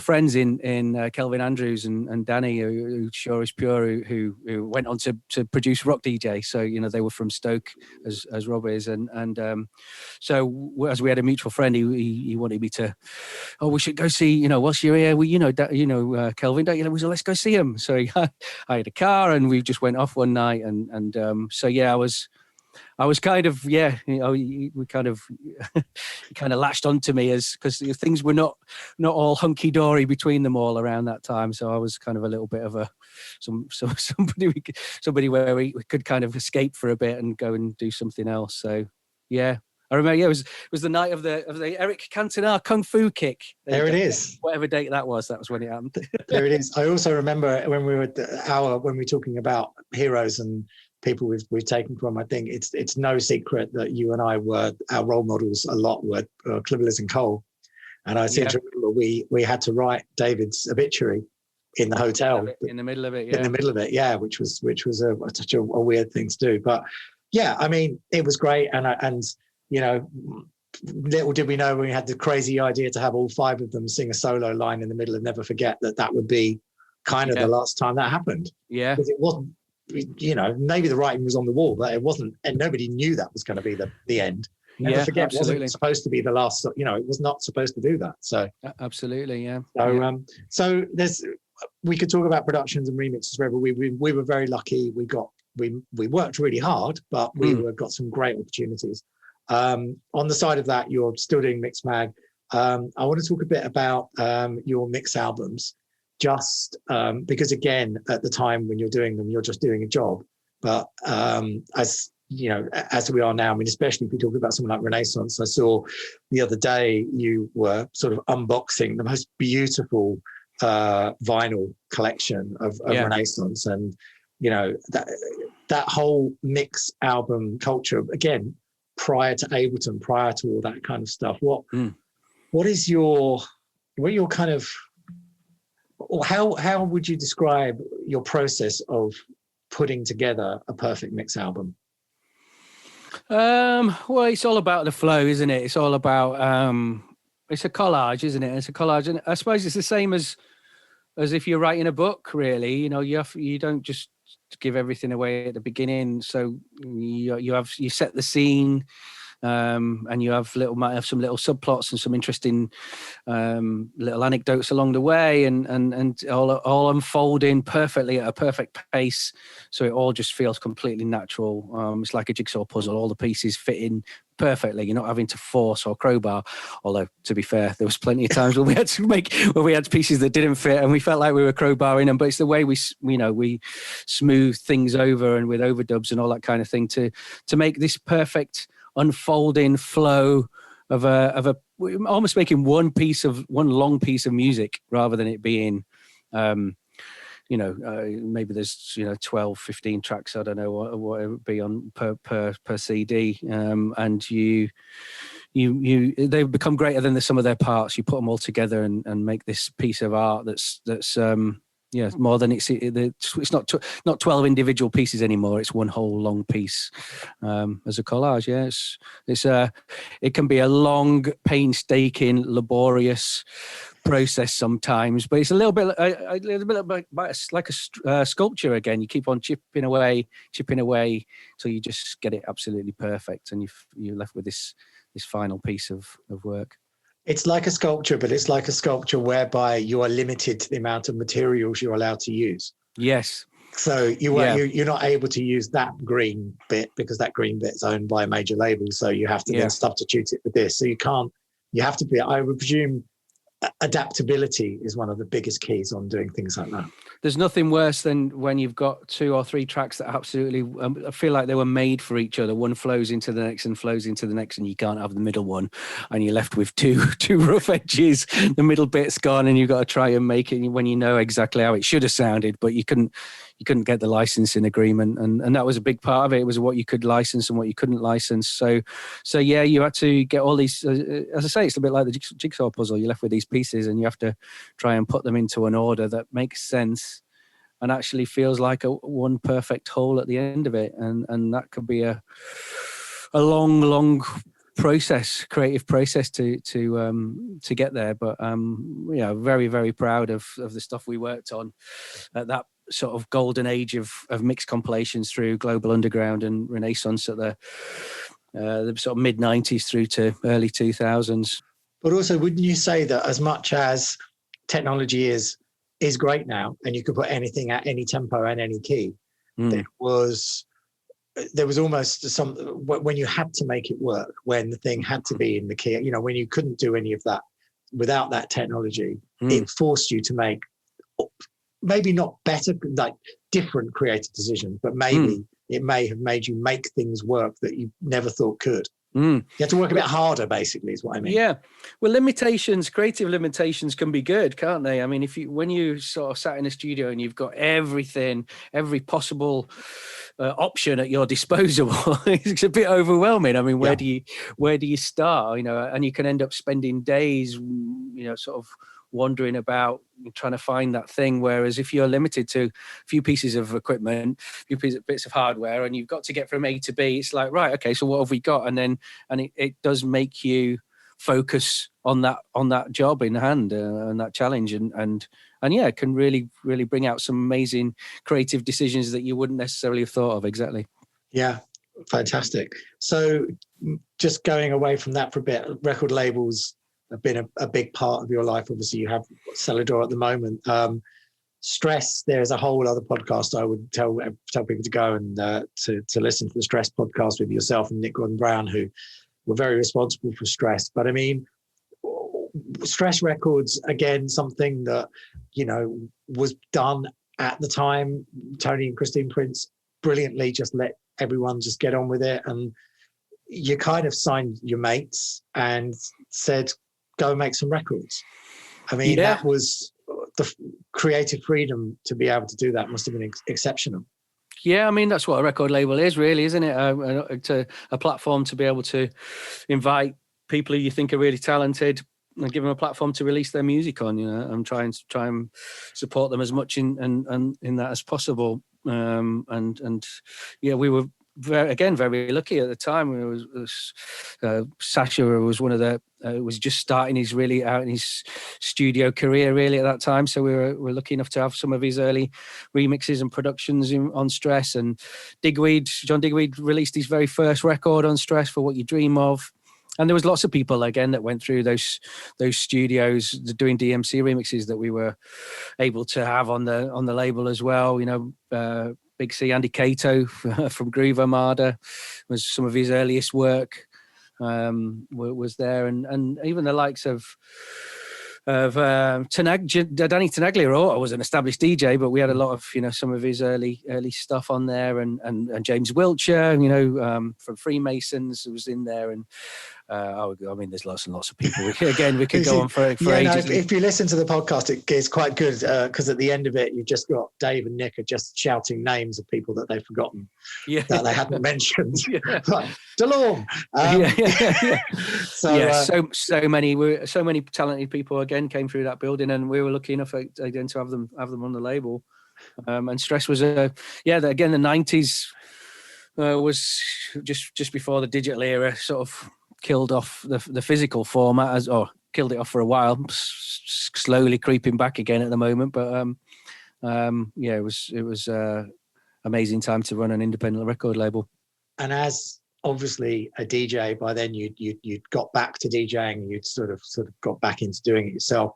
B: friends in Kelvin Andrews and Danny, who Sure Is Pure, who went on to produce Rock DJ. So, you know, they were from Stoke as Rob is, and so as we had a mutual friend, he wanted me to, we should go see, you know, whilst you're here, Kelvin, don't you know, so let's go see him. So I had a car, and we just went off one night, and so yeah, I was kind of, you know, we kind of latched onto me, as because things were not all hunky dory between them all around that time. So I was kind of a little bit of somebody where we could kind of escape for a bit and go and do something else. So yeah, I remember. Yeah, it was the night of the Eric Cantona Kung Fu kick.
A: There it is.
B: Whatever date that was when it happened.
A: There it is. I also remember when we were when we were talking about heroes and people we've taken from, I think it's no secret that you and I our role models a lot were Clivillers and Cole. And I seem to remember we had to write David's obituary in the hotel.
B: In the middle of it,
A: yeah. Which was such a weird thing to do. But yeah, I mean, it was great. And you know, little did we know when we had the crazy idea to have all five of them sing a solo line in the middle, and never forget that would be kind of the last time that happened.
B: Yeah.
A: Because it wasn't, you know, maybe the writing was on the wall, but it wasn't, and nobody knew that was going to be the end. Never forget, absolutely. It wasn't supposed to be the last, you know, it was not supposed to do that. So
B: absolutely, yeah.
A: So we could talk about productions and remixes forever. We were very lucky. We worked really hard, but we got some great opportunities. On the side of that, you're still doing Mixmag. I want to talk a bit about your mix albums. Just because, again, at the time when you're doing them, you're just doing a job. But as you know, as we are now, I mean, especially if you talk about someone like Renaissance, I saw the other day you were sort of unboxing the most beautiful vinyl collection of Renaissance, and that whole mix album culture, again, prior to Ableton, prior to all that kind of stuff. What is your kind of, or how would you describe your process of putting together a perfect mix album?
B: Well, it's all about the flow, isn't it? It's all about it's a collage, isn't it? It's a collage, and I suppose it's the same as if you're writing a book. Really, you don't just give everything away at the beginning. So you set the scene. And you might have some little subplots and some interesting little anecdotes along the way, and all unfolding perfectly at a perfect pace, so it all just feels completely natural. It's like a jigsaw puzzle; all the pieces fit in perfectly. You're not having to force or crowbar. Although, to be fair, there was plenty of times when we had pieces that didn't fit, and we felt like we were crowbarring them. But it's the way we smooth things over, and with overdubs and all that kind of thing to make this perfect unfolding flow of a almost making one long piece of music, rather than it being maybe there's 12, 15 tracks, I don't know what it would be on per CD, and they become greater than the sum of their parts. You put them all together and make this piece of art that's more than it's not 12 individual pieces anymore. It's one whole long piece as a collage. Yeah, it can be a long, painstaking, laborious process sometimes, but it's a little bit like a sculpture. Again, you keep on chipping away till you just get it absolutely perfect, and you're left with this final piece of work.
A: It's like a sculpture, but it's like a sculpture whereby you are limited to the amount of materials you're allowed to use.
B: Yes.
A: So you're not able to use that green bit because that green bit is owned by a major label. So you have to then substitute it with this. So you have to be, I would presume, adaptability is one of the biggest keys on doing things like that.
B: There's nothing worse than when you've got 2 or 3 tracks that absolutely I feel like they were made for each other. One flows into the next and flows into the next, and you can't have the middle one, and you're left with two rough edges. The middle bit's gone, and you've got to try and make it when you know exactly how it should have sounded, but you couldn't get the licensing agreement, and that was a big part of it. It was what you could license and what you couldn't license. So yeah, you had to get all these. As I say, it's a bit like the jigsaw puzzle. You're left with these pieces, and you have to try and put them into an order that makes sense and actually feels like one perfect whole at the end of it. And that could be a long creative process to get there. But very, very proud of the stuff we worked on at that sort of golden age of mixed compilations through Global Underground and Renaissance at the sort of mid 90s through to early 2000s.
A: But also, wouldn't you say that as much as technology is great now, and you could put anything at any tempo and any key, there was almost some, when you had to make it work, when the thing had to be in the key, when you couldn't do any of that without that technology, it forced you to make maybe not better, like different creative decisions, but maybe it may have made you make things work that you never thought could. You have to work a bit harder, basically, is what I mean.
B: Yeah. Well, creative limitations can be good, can't they? I mean, when you sort of sat in a studio and you've got everything, every possible option at your disposal, it's a bit overwhelming. I mean, where do you start? And you can end up spending days, sort of wandering about trying to find that thing, whereas if you're limited to a few pieces of equipment, a few bits of hardware, and you've got to get from A to B, it's like, right, okay, so what have we got? And it does make you focus on that job in hand and that challenge, and yeah, it can really, really bring out some amazing creative decisions that you wouldn't necessarily have thought of. Exactly.
A: Yeah, fantastic. So just going away from that for a bit, record labels have been a big part of your life. Obviously, you have Celador at the moment. Stress, there's a whole other podcast I would tell people to go and to listen to the Stress podcast with yourself and Nick Gordon-Brown, who were very responsible for Stress. But I mean, Stress Records, again, something that, was done at the time. Tony and Christine Prince brilliantly just let everyone just get on with it. And you kind of signed your mates and said, go make some records. I mean, that was the creative freedom to be able to do that must have been exceptional.
B: Yeah, I mean, that's what a record label is, really, isn't it? A platform to be able to invite people who you think are really talented and give them a platform to release their music on, and try and support them as much in that as possible. And yeah, we were very lucky at the time. Sasha was one of the was just starting his really out in his studio career really at that time, so we were lucky enough to have some of his early remixes and productions on Stress. And John Digweed released his very first record on Stress, For What You Dream Of. And there was lots of people again that went through those studios doing DMC remixes that we were able to have on the label as well. Big C, Andy Cato from Groove Armada was some of his earliest work, was there, and even the likes of Danny Tenaglia was an established DJ, but we had a lot of some of his early stuff on there, and James Wiltshire, from Freemasons was in there, and there's lots and lots of people. We could go on for ages.
A: If you listen to the podcast, it's quite good because at the end of it, you've just got Dave and Nick are just shouting names of people that they've forgotten, that they hadn't mentioned. Like, DeLorme.
B: So many talented people again came through that building, and we were lucky enough again to have them on the label. And Stress was again the 90s was just before the digital era sort of killed off the physical format, killed it off for a while, slowly creeping back again at the moment. But it was amazing time to run an independent record label.
A: And as obviously a DJ, by then you'd got back to DJing, and you'd sort of got back into doing it yourself.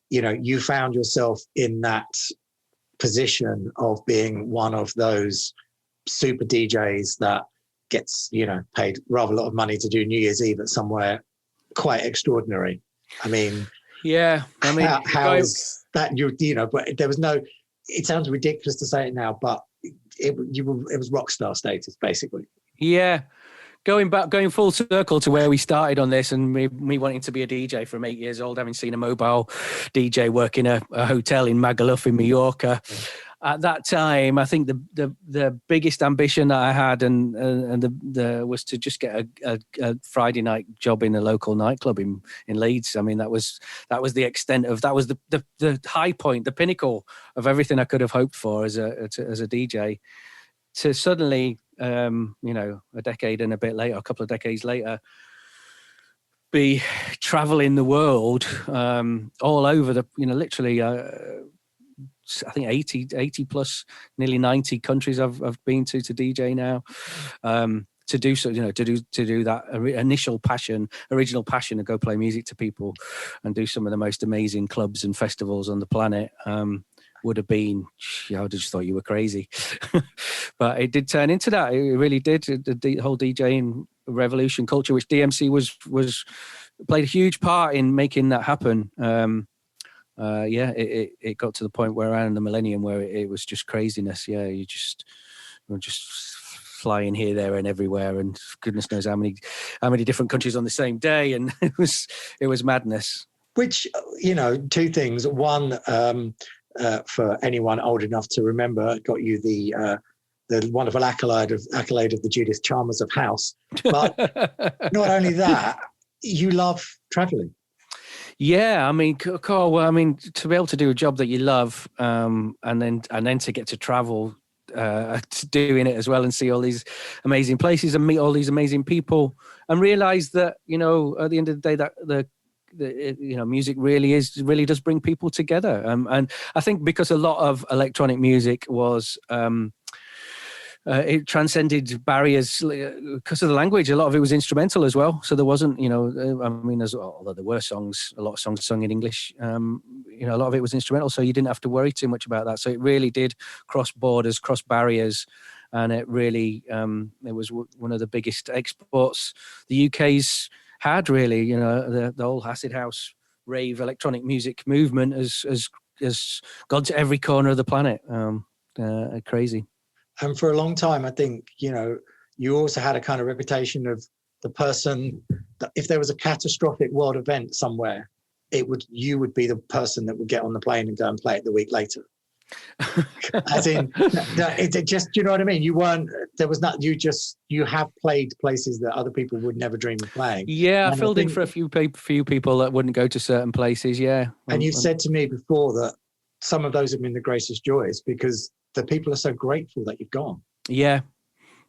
A: You found yourself in that position of being one of those super DJs that gets paid rather a lot of money to do New Year's Eve at somewhere quite extraordinary. I mean, how is that? But there was no. It sounds ridiculous to say it now, but it was rock star status basically.
B: Yeah, going full circle to where we started on this, and me wanting to be a DJ from 8 years old, having seen a mobile DJ work in a hotel in Magaluf in Mallorca. At that time, I think the biggest ambition that I had and was to just get a Friday night job in a local nightclub in Leeds. I mean, that was the extent of that was the high point, the pinnacle of everything I could have hoped for as a DJ. To suddenly, a decade and a bit later, a couple of decades later, be traveling the world, all over literally. I think 80 plus, nearly 90 countries I've been to DJ now. To do so, to do that original passion to go play music to people and do some of the most amazing clubs and festivals on the planet. Would have been, I just thought you were crazy. But it did turn into that. It really did. The whole DJing revolution culture, which DMC was played a huge part in making that happen. It got to the point where around the millennium where it was just craziness. Yeah, you were just flying here, there, and everywhere, and goodness knows how many different countries on the same day, and it was madness. Which
A: two things. One, for anyone old enough to remember, got you the wonderful accolade of the Judith Chalmers of House. But not only that, you love traveling.
B: Yeah, I mean, Carl. Well, I mean, to be able to do a job that you love, and then to get to travel, doing it as well, and see all these amazing places and meet all these amazing people, and realize that at the end of the day that the music really does bring people together. And I think because a lot of electronic music was. It transcended barriers because of the language. A lot of it was instrumental as well. So there wasn't, although there were a lot of songs sung in English, a lot of it was instrumental. So you didn't have to worry too much about that. So it really did cross borders, cross barriers. And it really, it was one of the biggest exports the UK's had, really. The whole acid house, rave, electronic music movement has gone to every corner of the planet. Crazy.
A: And for a long time, I think, you also had a kind of reputation of the person that if there was a catastrophic world event somewhere, you would be the person that would get on the plane and go and play it the week later. As in, no, it just, you know what I mean? You weren't, there was not, you have played places that other people would never dream of playing.
B: Yeah, I
A: And
B: filled in for a few people that wouldn't go to certain places. Yeah.
A: And you've said to me before that some of those have been the greatest joys because the people are so grateful that you've gone.
B: Yeah.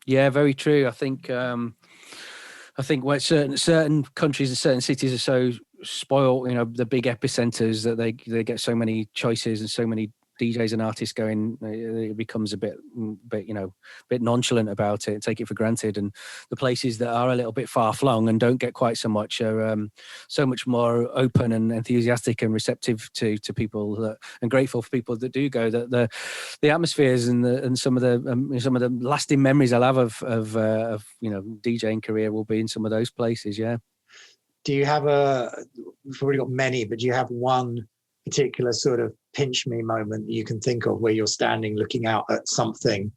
B: Yeah, very true. I think where certain countries and certain cities are so spoiled, the big epicenters, that they get so many choices and so many DJs and artists going, it becomes a bit nonchalant about it, take it for granted. And the places that are a little bit far flung and don't get quite so much are so much more open and enthusiastic and receptive to people and grateful for people that do go. That the atmospheres and some of the lasting memories I'll have of DJing career will be in some of those places. Yeah.
A: Do you have we've already got many, but do you have one particular sort of pinch me moment that you can think of where you're standing looking out at something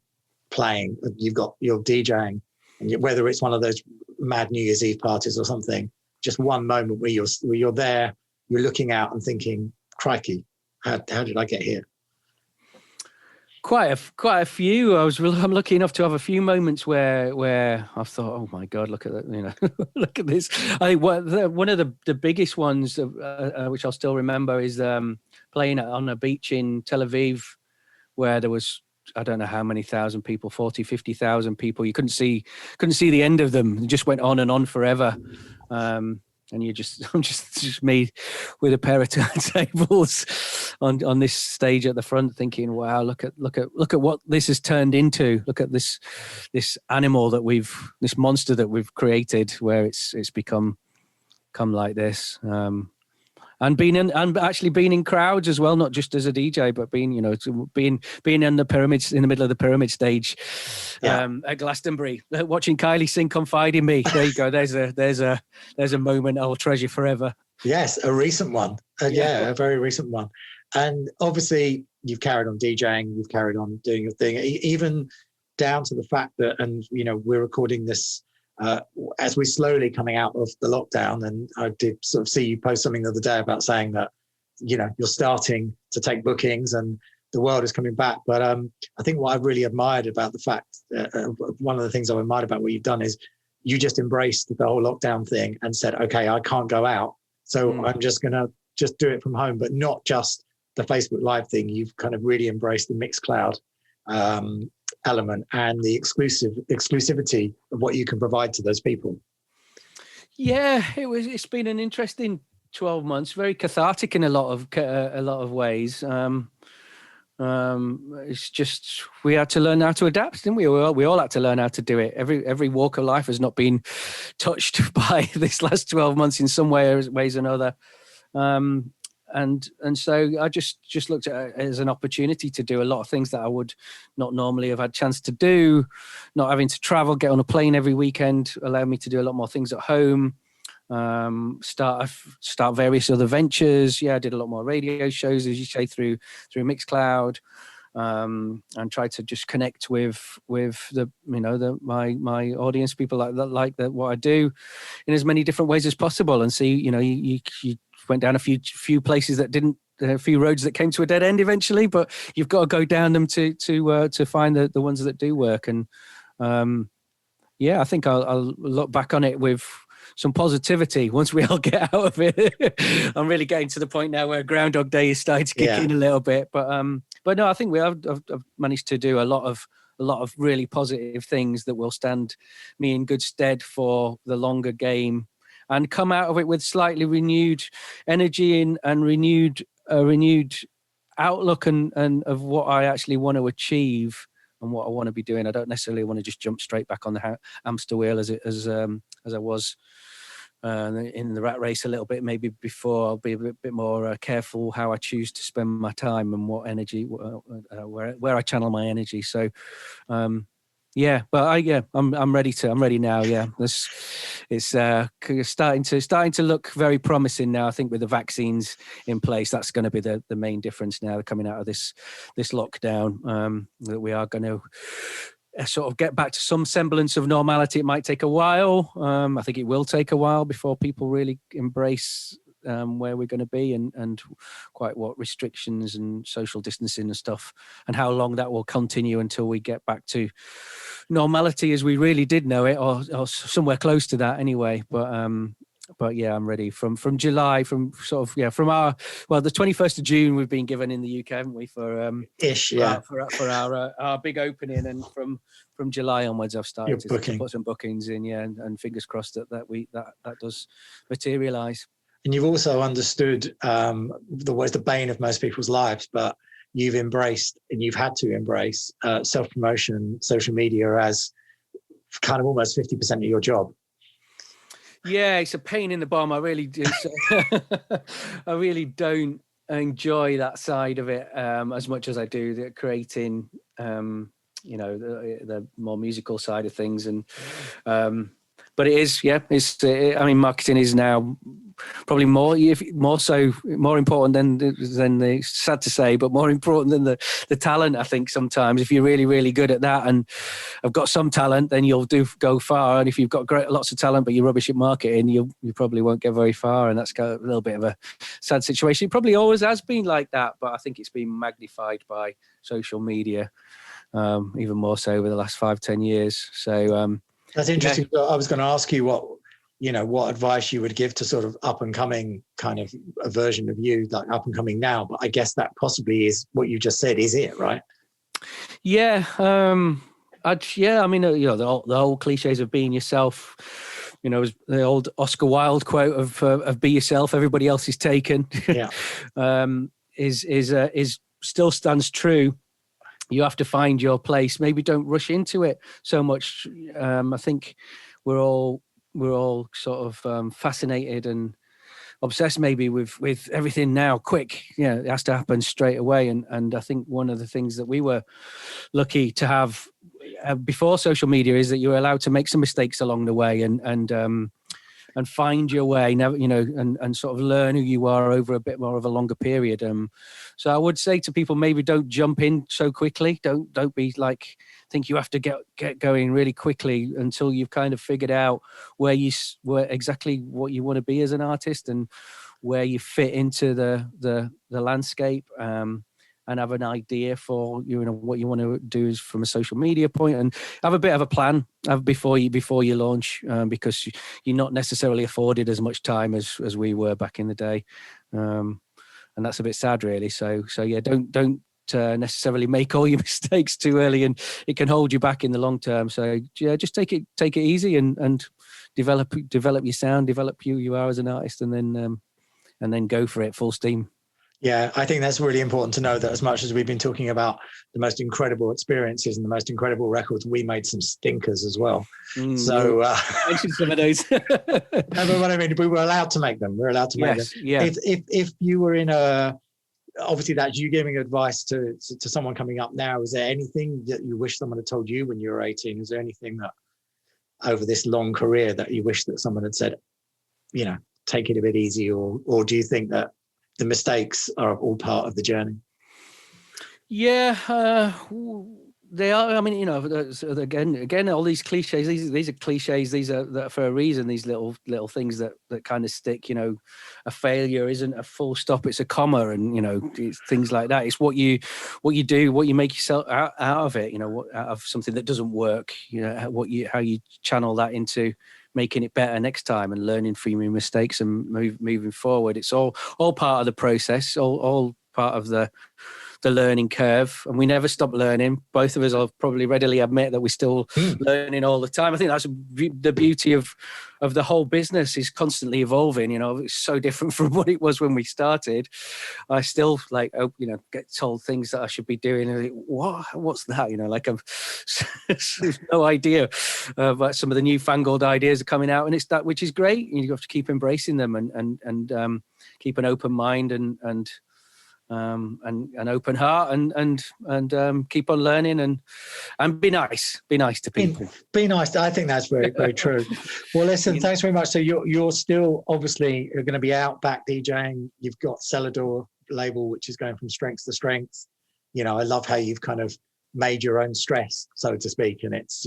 A: playing, you're DJing, and whether it's one of those mad New Year's Eve parties or something, just one moment where you're there, you're looking out and thinking, crikey, how did I get here?
B: Quite a few. I'm lucky enough to have a few moments where I've thought, oh my God, look at that, look at this. I think one of the biggest ones, which I'll still remember, is playing on a beach in Tel Aviv, where there was, I don't know how many thousand people, 40, 50,000 people. You couldn't see the end of them. It just went on and on forever. And I'm just me with a pair of turntables on this stage at the front, thinking, "Wow, look at what this has turned into. Look at this animal this monster that we've created, where it's become like this." And actually being in crowds as well, not just as a DJ, but being in the pyramids, in the middle of the pyramid stage, at Glastonbury, watching Kylie sing "Confide in Me." There you go. There's a moment I'll treasure forever.
A: Yes, a recent one. A very recent one. And obviously, you've carried on DJing, you've carried on doing your thing, even down to the fact that, and we're recording this as we're slowly coming out of the lockdown. And I did sort of see you post something the other day about saying that, you're starting to take bookings and the world is coming back. But I think what I've really admired about the fact, one of the things I've admired about what you've done is you just embraced the whole lockdown thing and said, okay, I can't go out, so I'm just going to just do it from home, but not just the Facebook Live thing. You've kind of really embraced the Mixcloud element and the exclusivity of what you can provide to those people.
B: Yeah, it's been an interesting 12 months, very cathartic in a lot of ways. It's just, we had to learn how to adapt, didn't we? We all had to learn how to do it. Every walk of life has not been touched by this last 12 months in some ways or another. And so I just looked at it as an opportunity to do a lot of things that I would not normally have had a chance to do. Not having to travel, get on a plane every weekend, allowed me to do a lot more things at home. Start various other ventures. Yeah, I did a lot more radio shows, as you say, through Mixcloud, and tried to just connect with my audience, people like what I do, in as many different ways as possible. And see, you went down a few places that didn't, a few roads that came to a dead end eventually, but you've got to go down them to find the ones that do work. And I think I'll look back on it with some positivity once we all get out of it. I'm really getting to the point now where Groundhog Day is starting to kick in a little bit, but no, I think I've managed to do a lot of really positive things that will stand me in good stead for the longer game, and come out of it with slightly renewed energy and renewed outlook and of what I actually want to achieve and what I want to be doing. I don't necessarily want to just jump straight back on the hamster wheel as I was in the rat race a little bit. Maybe before, I'll be a bit more careful how I choose to spend my time and what energy, where I channel my energy. So, I'm ready now. Yeah, it's starting to look very promising now. I think with the vaccines in place, that's going to be the main difference now coming out of this lockdown. That we are going to sort of get back to some semblance of normality. It might take a while. I think it will take a while before people really embrace where we're going to be and quite what restrictions and social distancing and stuff, and how long that will continue until we get back to normality as we really did know it, or somewhere close to that anyway. But yeah, I'm ready from July, from sort of, from the 21st of June we've been given in the UK, haven't we, for our big opening, and from July onwards I've started to put some bookings in, and fingers crossed that does materialize.
A: And you've also understood the bane of most people's lives, but you've embraced, and you've had to embrace, self-promotion, social media as kind of almost 50% of your job.
B: Yeah, it's a pain in the bum. I really do. I really don't enjoy that side of it as much as I do the creating, the more musical side of things. And but it is, marketing is now probably more important than the, sad to say, but more important than the talent. I think sometimes if you're really, really good at that and have got some talent, then you'll go far. And if you've got lots of talent, but you're rubbish at marketing, you probably won't get very far. And that's got a little bit of a sad situation. It probably always has been like that, but I think it's been magnified by social media, even more so over the last 5-10 years. So,
A: that's interesting. Yeah. I was going to ask you what advice you would give to sort of up and coming kind of a version of you, like up and coming now. But I guess that possibly is what you just said, is it, right?
B: Yeah. The old cliches of being yourself, the old Oscar Wilde quote of be yourself, everybody else is taken.
A: Yeah.
B: is still stands true. You have to find your place. Maybe don't rush into it so much. I think we're all sort of fascinated and obsessed maybe with everything now quick. It has to happen straight away. And I think one of the things that we were lucky to have before social media is that you were allowed to make some mistakes along the way and find your way, and sort of learn who you are over a bit more of a longer period. So I would say to people, maybe don't jump in so quickly. Don't be like, think you have to get going really quickly until you've kind of figured out where exactly what you want to be as an artist and where you fit into the landscape. And have an idea for what you want to do is from a social media point, and have a bit of a plan before you launch, because you're not necessarily afforded as much time as we were back in the day, and that's a bit sad, really. So yeah, don't necessarily make all your mistakes too early, and it can hold you back in the long term. So yeah, just take it easy and develop your sound, develop who you are as an artist, and then go for it full steam.
A: Yeah, I think that's really important to know, that as much as we've been talking about the most incredible experiences and the most incredible records, we made some stinkers as well. So
B: mention some of those.
A: No, but what I mean, we were allowed to make them. We're allowed to make them.
B: Yeah.
A: If you were in obviously that's you giving advice to someone coming up now. Is there anything that you wish someone had told you when you were 18? Is there anything that over this long career that you wish that someone had said, take it a bit easy, or do you think that the mistakes are all part of the journey?
B: Yeah, they are. I mean, again, all these cliches. These are cliches. These are for a reason. These little things that kind of stick. A failure isn't a full stop; it's a comma, and it's things like that. It's what you do, what you make yourself out of it. Out of something that doesn't work. How you channel that into making it better next time and learning from your mistakes and moving forward. It's all part of the process, all part of the learning curve, and we never stop learning. Both of us will probably readily admit that we're still learning all the time. I think that's the beauty of the whole business, is constantly evolving. It's so different from what it was when we started. I still get told things that I should be doing, and what's that? I've no idea. But some of the newfangled ideas are coming out, and it's that which is great. You have to keep embracing them and keep an open mind and an open heart and keep on learning and be nice to people.
A: Be nice. I think that's very, very true. Well, listen, thanks very much. So you're still obviously going to be out back DJing. You've got Celador label, which is going from strength to strength. I love how you've kind of made your own stress, so to speak, and it's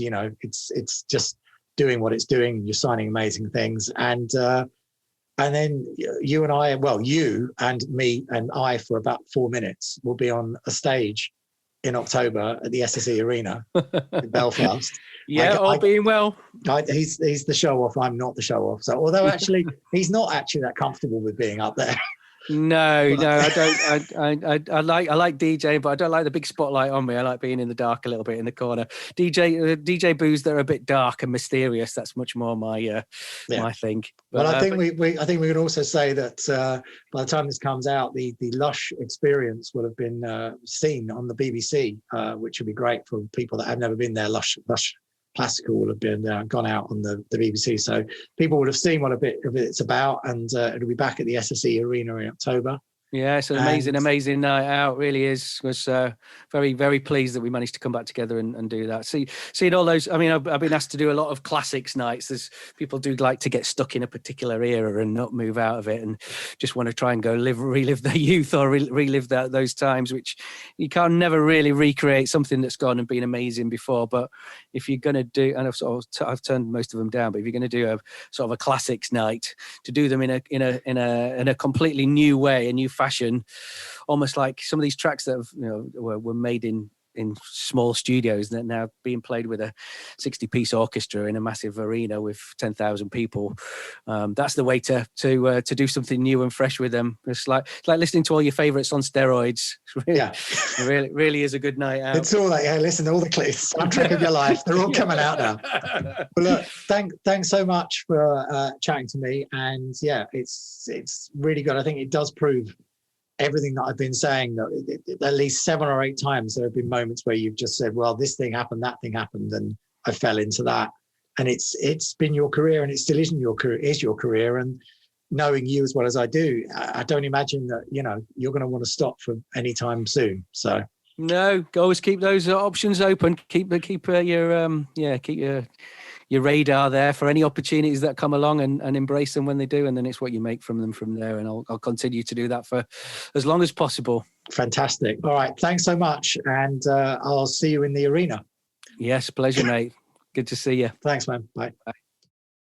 A: just doing what it's doing. You're signing amazing things, and And then you and I, well, you and me and I for about 4 minutes will be on a stage in October at the SSE Arena in Belfast.
B: Yeah, all being well.
A: He's the show off. I'm not the show off. So although actually he's not actually that comfortable with being up there.
B: No, I don't. I like DJing, but I don't like the big spotlight on me. I like being in the dark a little bit in the corner. DJ booths that are a bit dark and mysterious. That's much more my thing. But,
A: well, I think we can also say that by the time this comes out, the Lush experience will have been seen on the BBC, which would be great for people that have never been there. Lush Classical will have been gone out on the BBC, so people would have seen what a bit of it's about, and it'll be back at the SSE Arena in October.
B: Yeah, it's an amazing night out. Really is. Was very, very pleased that we managed to come back together and do that. Seeing all those. I mean, I've been asked to do a lot of classics nights. There's people do like to get stuck in a particular era and not move out of it, and just want to try and go relive their youth or relive those times, which you can never really recreate something that's gone and been amazing before. But if you're going to do, and I've turned most of them down, but if you're going to do a sort of a classics night, to do them in a completely new way, a new fashion, almost like some of these tracks that have, were made in small studios that are now being played with a 60-piece orchestra in a massive arena with 10,000 people. That's the way to do something new and fresh with them. It's like listening to all your favourites on steroids. It really is a good night out.
A: It's all like, listen to all the clips, soundtrack of your life. They're all coming out now. But look, thanks so much for chatting to me. And it's really good. I think it does prove everything that I've been saying, that at least 7 or 8 times there have been moments where you've just said, well, this thing happened, that thing happened, and I fell into that. And it's been your career, and it still is your career. And knowing you as well as I do, I don't imagine that, you're going to want to stop for any time soon. So
B: no, always keep those options open. Keep your radar there for any opportunities that come along, and embrace them when they do. And then it's what you make from them from there. And I'll continue to do that for as long as possible.
A: Fantastic. All right. Thanks so much. And I'll see you in the arena.
B: Yes, pleasure, mate. Good to see you.
A: Thanks, man. Bye.
B: Bye.